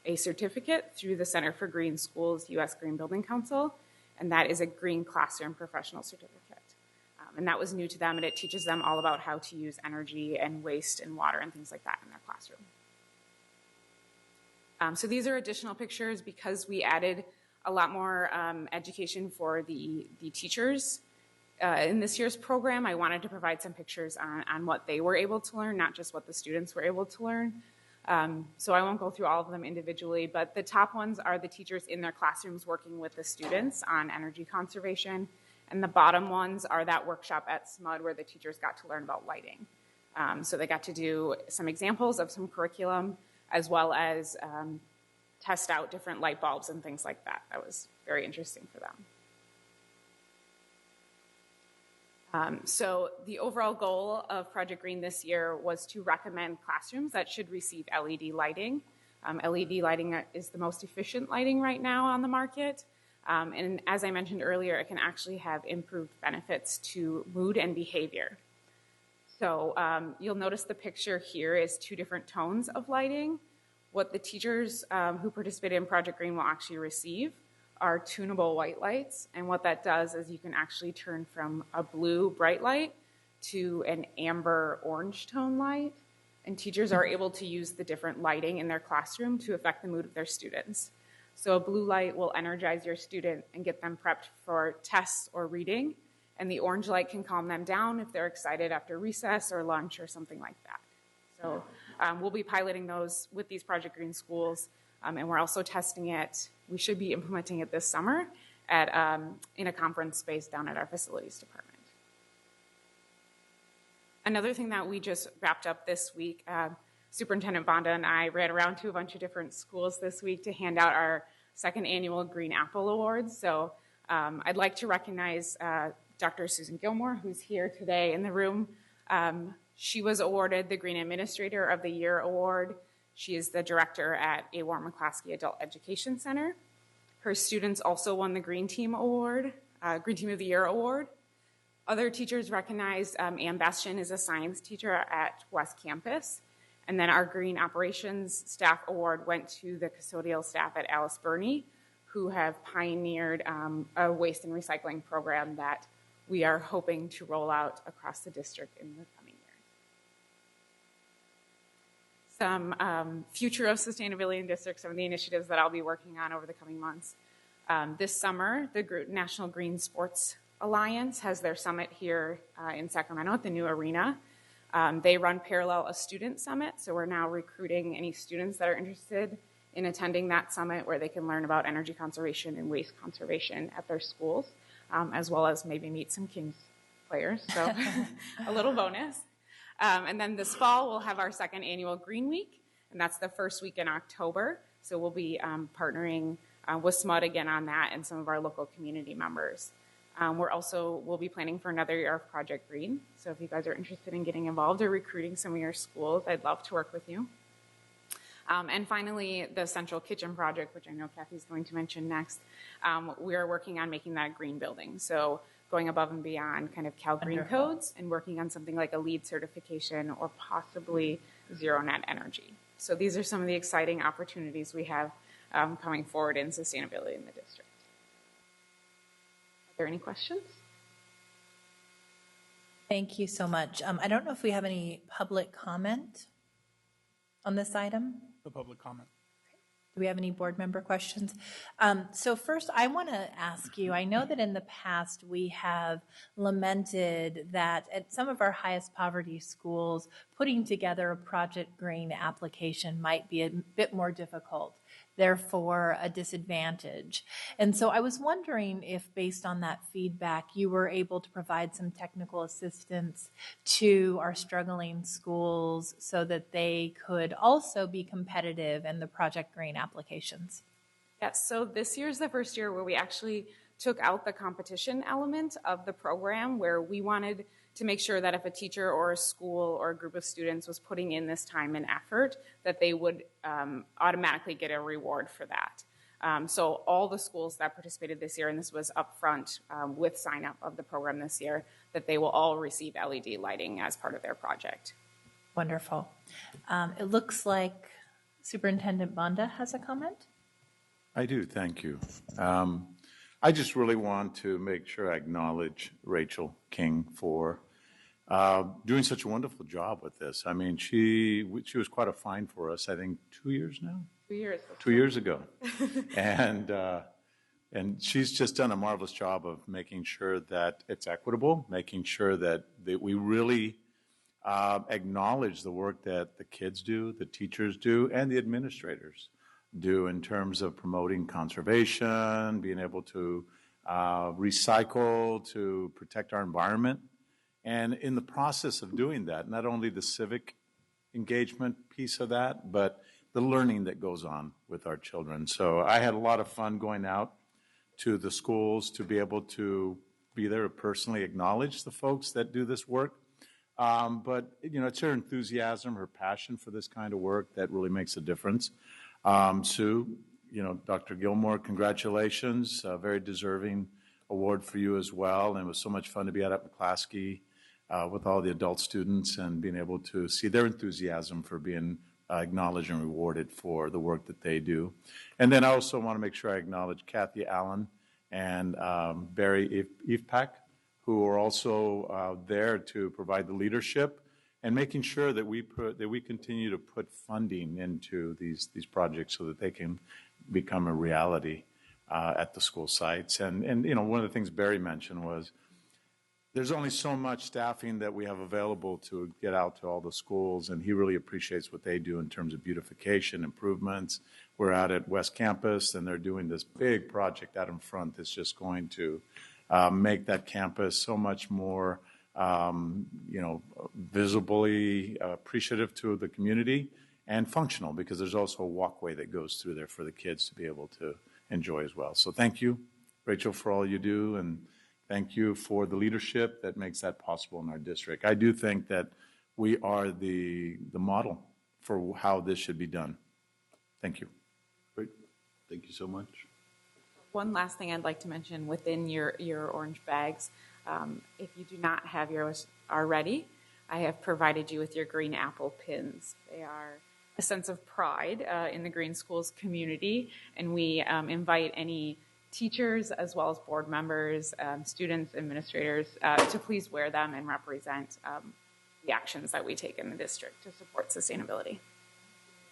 a certificate through the Center for Green Schools U.S. Green Building Council, and that is a Green Classroom Professional Certificate. And that was new to them, and it teaches them all about how to use energy and waste and water and things like that in their classroom. So these are additional pictures because we added a lot more education for the teachers. In this year's program, I wanted to provide some pictures on what they were able to learn, not just what the students were able to learn. So I won't go through all of them individually, but the top ones are the teachers in their classrooms working with the students on energy conservation. And the bottom ones are that workshop at SMUD where the teachers got to learn about lighting. So they got to do some examples of some curriculum as well as test out different light bulbs and things like that. That was very interesting for them. So the overall goal of Project Green this year was to recommend classrooms that should receive LED lighting. LED lighting is the most efficient lighting right now on the market. And as I mentioned earlier, it can actually have improved benefits to mood and behavior. So you'll notice the picture here is 2 different tones of lighting. What the teachers who participated in Project Green will actually receive are tunable white lights. And what that does is you can actually turn from a blue bright light to an amber orange tone light. And teachers are able to use the different lighting in their classroom to affect the mood of their students. So a blue light will energize your student and get them prepped for tests or reading. And the orange light can calm them down if they're excited after recess or lunch or something like that. So we'll be piloting those with these Project Green schools. And we're also testing it. We should be implementing it this summer in a conference space down at our facilities department. Another thing that we just wrapped up this week, Superintendent Bonda and I ran around to a bunch of different schools this week to hand out our 2nd annual Green Apple Awards. So I'd like to recognize Dr. Susan Gilmore, who's here today in the room. She was awarded the Green Administrator of the Year Award. She is the director at A. Warren McClaskey Adult Education Center. Her students also won the Green Team Award, Green Team of the Year Award. Other teachers recognized Ann Bastian is a science teacher at West Campus. And then our Green Operations Staff Award went to the custodial staff at Alice Burney, who have pioneered a waste and recycling program that we are hoping to roll out across the district in the coming years. Some future of sustainability in districts, some of the initiatives that I'll be working on over the coming months. This summer, the National Green Sports Alliance has their summit here in Sacramento at the new arena. They run parallel a student summit, so we're now recruiting any students that are interested in attending that summit where they can learn about energy conservation and waste conservation at their schools, as well as maybe meet some Kings players, so a little bonus. And then this fall, we'll have our second annual Green Week, and that's the first week in October. So we'll be partnering with SMUD again on that and some of our local community members. We'll be planning for another year of Project Green. So if you guys are interested in getting involved or recruiting some of your schools, I'd love to work with you. And finally, the Central Kitchen Project, which I know Kathy's going to mention next, we are working on making that a green building. So going above and beyond kind of Cal Green Wonderful. codes and working on something like a LEED certification or possibly zero net energy. So these are some of the exciting opportunities we have coming forward in sustainability in the district. Are there any questions? Thank you so much. I don't know if we have any public comment on this item. The public comment. Do we have any board member questions? So first, I want to ask you, I know that in the past we have lamented that at some of our highest poverty schools, putting together a Project Green application might be a bit more difficult, therefore a disadvantage. And so I was wondering if, based on that feedback, you were able to provide some technical assistance to our struggling schools so that they could also be competitive in the Project Green applications. Yes, so this year is the first year where we actually took out the competition element of the program, where we wanted to make sure that if a teacher or a school or a group of students was putting in this time and effort, that they would automatically get a reward for that. So all the schools that participated this year, and this was upfront with sign up of the program this year, that they will all receive LED lighting as part of their project. Wonderful. It looks like Superintendent Banda has a comment. I do, thank you. I just really want to make sure I acknowledge Rachel King for doing such a wonderful job with this. I mean, she was quite a find for us, I think 2 years now? 2 years. 2 years ago. And she's just done a marvelous job of making sure that it's equitable, making sure that we really acknowledge the work that the kids do, the teachers do, and the administrators do in terms of promoting conservation, being able to recycle, to protect our environment. And in the process of doing that, not only the civic engagement piece of that, but the learning that goes on with our children. So I had a lot of fun going out to the schools to be able to be there to personally acknowledge the folks that do this work. But, you know, it's her enthusiasm, her passion for this kind of work that really makes a difference. Sue, you know, Dr. Gilmore, congratulations. A very deserving award for you as well. And it was so much fun to be out at McClaskey with all the adult students and being able to see their enthusiasm for being acknowledged and rewarded for the work that they do. And then I also want to make sure I acknowledge Kathy Allen and Barry Evepak, who are also there to provide the leadership and making sure that we continue to put funding into these projects so that they can become a reality at the school sites. And you know, one of the things Barry mentioned was there's only so much staffing that we have available to get out to all the schools, and he really appreciates what they do in terms of beautification, improvements. We're out at West Campus, and they're doing this big project out in front that's just going to make that campus so much more visibly appreciative to the community and functional, because there's also a walkway that goes through there for the kids to be able to enjoy as well. So thank you, Rachel, for all you do, and thank you for the leadership that makes that possible in our district. I do think that we are the model for how this should be done. Thank you. Great. Thank you so much. One last thing I'd like to mention within your orange bags, if you do not have yours already, I have provided you with your green apple pins. They are a sense of pride in the Green Schools community, and we invite any teachers as well as board members, students, administrators to please wear them and represent the actions that we take in the district to support sustainability.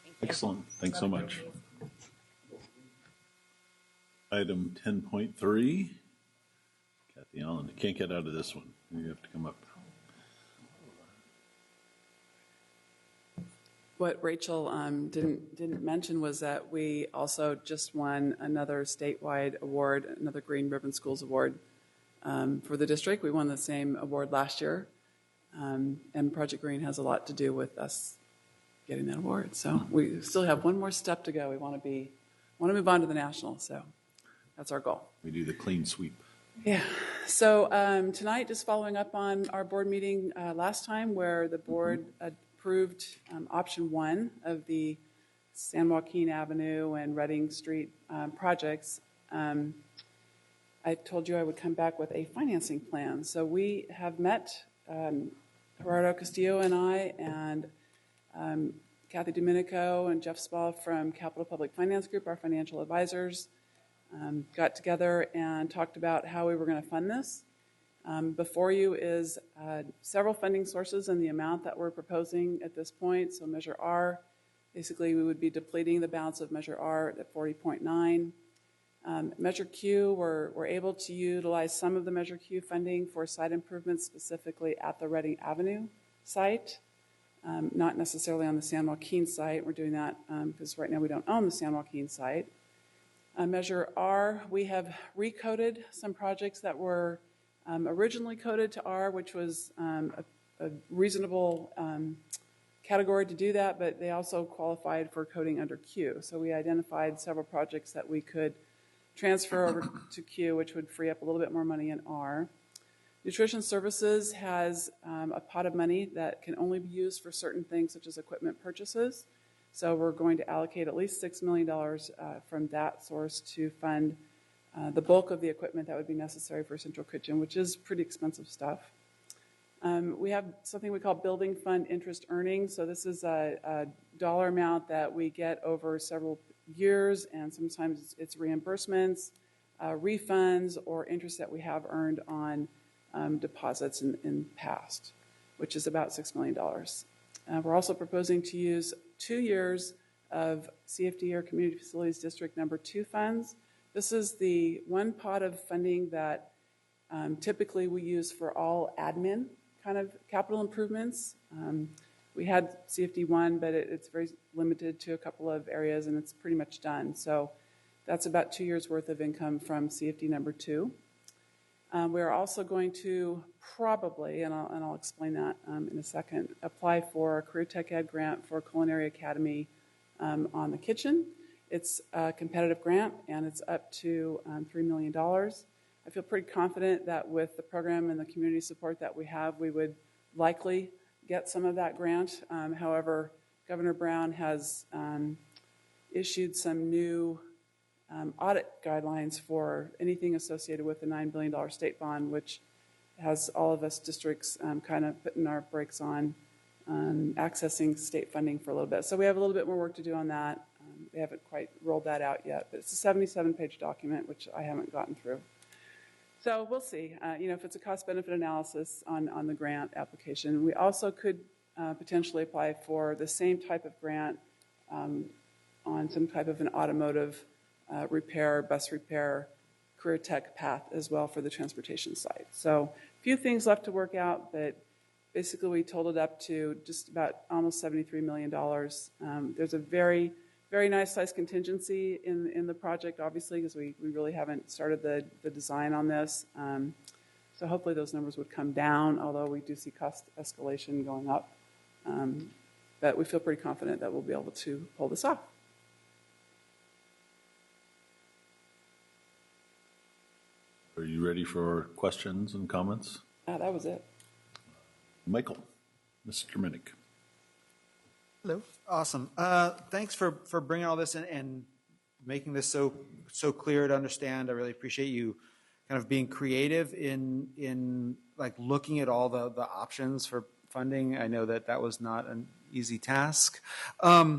Thank you. Excellent. Thanks so much. Item 10.3. Kathy Allen, you can't get out of this one. You have to come up. What Rachel didn't mention was that we also just won another statewide award, another Green Ribbon Schools Award for the district. We won the same award last year, and Project Green has a lot to do with us getting that award. So we still have one more step to go. We want to move on to the national. So that's our goal. We do the clean sweep. Yeah. So tonight, just following up on our board meeting last time, where the board approved option 1 of the San Joaquin Avenue and Reading Street projects. I told you I would come back with a financing plan. So we have met, Gerardo Castillo and I, and Kathy Domenico and Jeff Spall from Capital Public Finance Group, our financial advisors, got together and talked about how we were going to fund this. Before you is several funding sources and the amount that we're proposing at this point. So Measure R, basically we would be depleting the balance of Measure R at 40.9. Measure Q, we're able to utilize some of the Measure Q funding for site improvements, specifically at the Reading Avenue site, not necessarily on the San Joaquin site. We're doing that because right now we don't own the San Joaquin site. Measure R, we have recoded some projects that were originally coded to R, which was a reasonable category to do that, but they also qualified for coding under Q. So we identified several projects that we could transfer over to Q, which would free up a little bit more money in R. Nutrition Services has a pot of money that can only be used for certain things, such as equipment purchases. So we're going to allocate at least $6 million from that source to fund the bulk of the equipment that would be necessary for Central Kitchen, which is pretty expensive stuff. We have something we call Building Fund Interest Earnings. So this is a dollar amount that we get over several years, and sometimes it's reimbursements, refunds, or interest that we have earned on deposits in past, which is about $6 million. We're also proposing to use 2 years of CFD, or Community Facilities District Number 2 funds. This is the one pot of funding that typically we use for all admin kind of capital improvements. We had CFD 1, but it's very limited to a couple of areas, and it's pretty much done. So that's about 2 years' worth of income from CFD number 2. We're also going to probably, and I'll explain that in a second, apply for a Career Tech Ed grant for Culinary Academy on the kitchen. It's a competitive grant, and it's up to $3 million. I feel pretty confident that with the program and the community support that we have, we would likely get some of that grant. However, Governor Brown has issued some new audit guidelines for anything associated with the $9 billion state bond, which has all of us districts kind of putting our brakes on accessing state funding for a little bit. So we have a little bit more work to do on that. They haven't quite rolled that out yet, but it's a 77-page document, which I haven't gotten through. So we'll see. If it's a cost-benefit analysis on the grant application. We also could potentially apply for the same type of grant on some type of an automotive repair, bus repair, career tech path as well for the transportation side. So a few things left to work out, but basically we totaled up to just about almost $73 million. There's a very, very nice size contingency in the project, obviously, because we really haven't started the design on this. So hopefully those numbers would come down, although we do see cost escalation going up. But we feel pretty confident that we'll be able to pull this off. Are you ready for questions and comments? That was it. Michael, Mr. Minnick. Hello. Awesome. Thanks for bringing all this in and making this so clear to understand. I really appreciate you kind of being creative in like looking at all the options for funding. I know that was not an easy task. I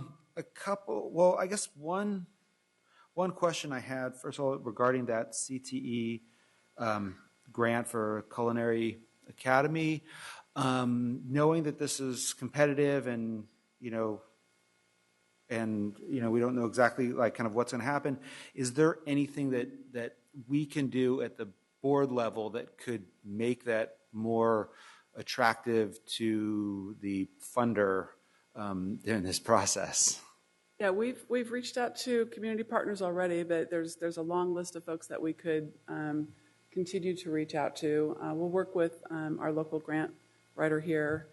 guess one question I had, first of all, regarding that CTE grant for Culinary Academy, knowing that this is competitive and and we don't know exactly like kind of what's going to happen. Is there anything that we can do at the board level that could make that more attractive to the funder during this process? Yeah, we've reached out to community partners already, but there's a long list of folks that we could continue to reach out to. We'll work with our local grant writer here.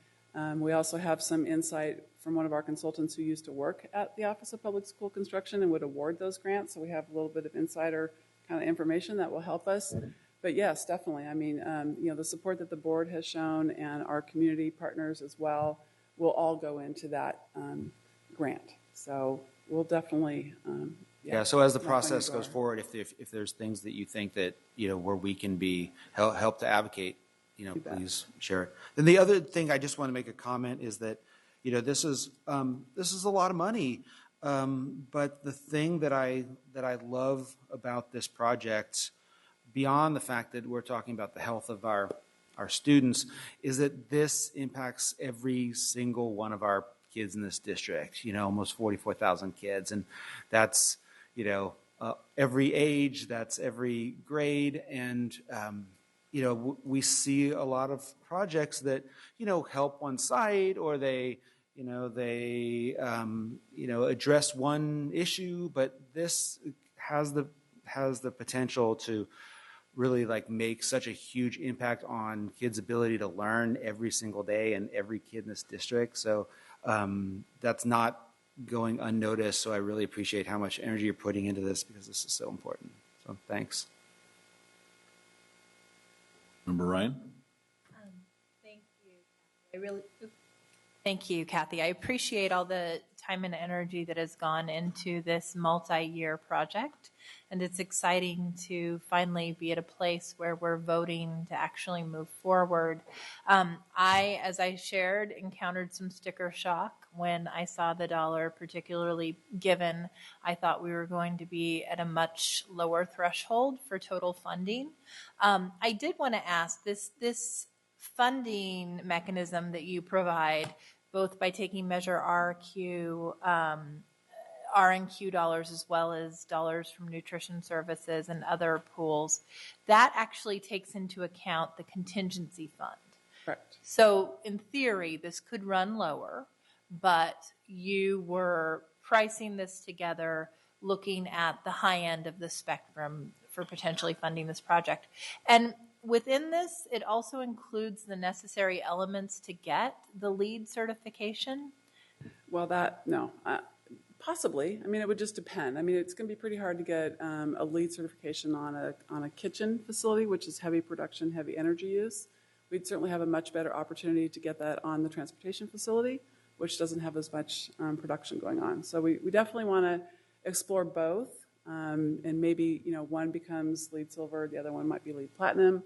We also have some insight from one of our consultants who used to work at the Office of Public School Construction and would award those grants, so we have a little bit of insider kind of information that will help us. But yes, definitely. I mean, the support that the board has shown and our community partners as well will all go into that grant. So we'll definitely, yeah. So as the process goes forward, if there's things that you think that where we can be help to advocate, please share it. Then the other thing I just want to make a comment is that this is a lot of money, but the thing that I love about this project, beyond the fact that we're talking about the health of our students, is that this impacts every single one of our kids in this district, almost 44,000 kids. And that's, every age, that's every grade. And, we see a lot of projects that, help one site, or they address one issue, but this has the potential to really make such a huge impact on kids' ability to learn every single day and every kid in this district. So that's not going unnoticed. So I really appreciate how much energy you're putting into this, because this is so important. So thanks. Member Ryan? Thank you. Thank you, Kathy. I appreciate all the time and energy that has gone into this multi-year project. And it's exciting to finally be at a place where we're voting to actually move forward. I, as I shared, encountered some sticker shock when I saw the dollar, particularly given I thought we were going to be at a much lower threshold for total funding. I did want to ask, this funding mechanism that you provide, both by taking Measure RQ, R&Q dollars, as well as dollars from nutrition services and other pools, that actually takes into account the contingency fund. Correct. So in theory, this could run lower, but you were pricing this together looking at the high end of the spectrum for potentially funding this project. And within this, it also includes the necessary elements to get the LEED certification? Well, possibly. I mean, it would just depend. I mean, it's going to be pretty hard to get a LEED certification on a kitchen facility, which is heavy production, heavy energy use. We'd certainly have a much better opportunity to get that on the transportation facility, which doesn't have as much production going on. So we definitely want to explore both, and maybe one becomes LEED Silver, the other one might be LEED Platinum.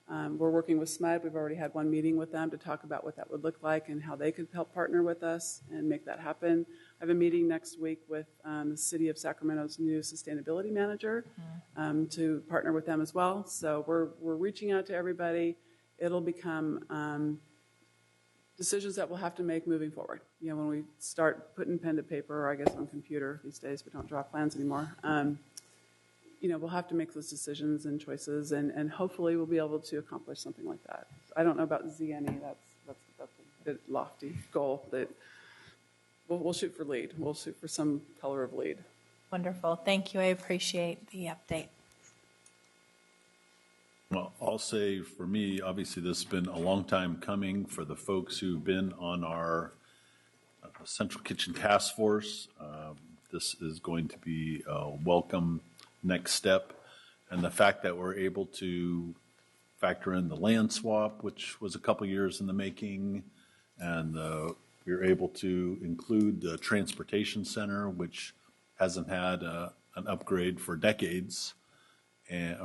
We're working with SMUD. We've already had one meeting with them to talk about what that would look like and how they could help partner with us and make that happen. I have a meeting next week with the City of Sacramento's new sustainability manager to partner with them as well. So we're reaching out to everybody. It'll become decisions that we'll have to make moving forward. When we start putting pen to paper, or I guess on computer these days, we don't draw plans anymore. We'll have to make those decisions and choices, and hopefully we'll be able to accomplish something like that. I don't know about ZNE. That's a bit lofty goal. That we'll shoot for LEED. We'll shoot for some color of LEED. Wonderful. Thank you. I appreciate the update. Well, I'll say for me, obviously this has been a long time coming for the folks who've been on our Central Kitchen Task Force. This is going to be a welcome next step. And the fact that we're able to factor in the land swap, which was a couple years in the making, and we were able to include the transportation center, which hasn't had an upgrade for decades. And,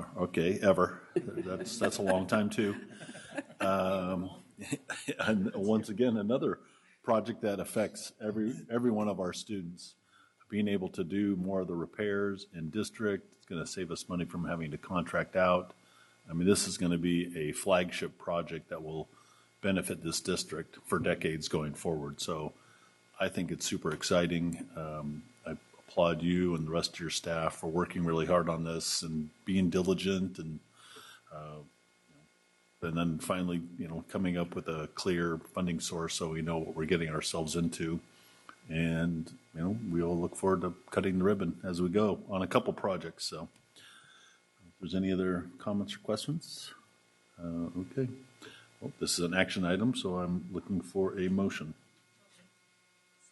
ever. That's a long time too. And once again, another project that affects every one of our students. Being able to do more of the repairs in district, it's going to save us money from having to contract out. I mean, this is going to be a flagship project that will benefit this district for decades going forward. So I think it's super exciting. I applaud you and the rest of your staff for working really hard on this and being diligent and then finally, coming up with a clear funding source so we know what we're getting ourselves into. And, we'll look forward to cutting the ribbon as we go on a couple projects. So if there's any other comments or questions? Okay. Well, this is an action item, so I'm looking for a motion.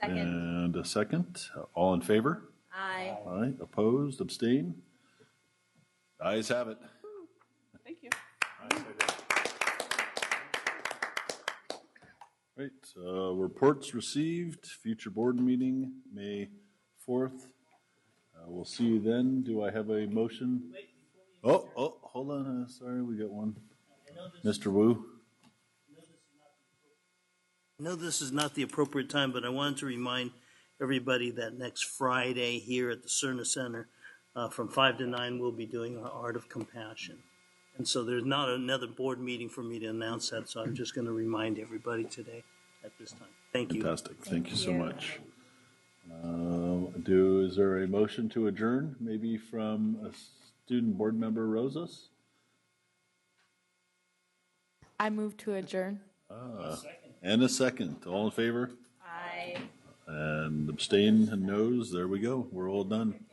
Second. And a second. All in favor? Aye. Aye. Opposed? Abstain? Ayes have it. Thank you. Right, reports received, future board meeting, May 4th. We'll see you then. Do I have a motion? Oh, hold on, sorry, we got one. Mr. Wu? I know this is not the appropriate time, but I wanted to remind everybody that next Friday here at the Cerna Center, from 5 to 9, we'll be doing our Art of Compassion. And so there's not another board meeting for me to announce that, so I'm just going to remind everybody today at this time. Thank you. Fantastic. Thank you so much. Is there a motion to adjourn, maybe from a student board member, Rosas? I move to adjourn. And a second. All in favor? Aye. And abstain and noes. There we go. We're all done.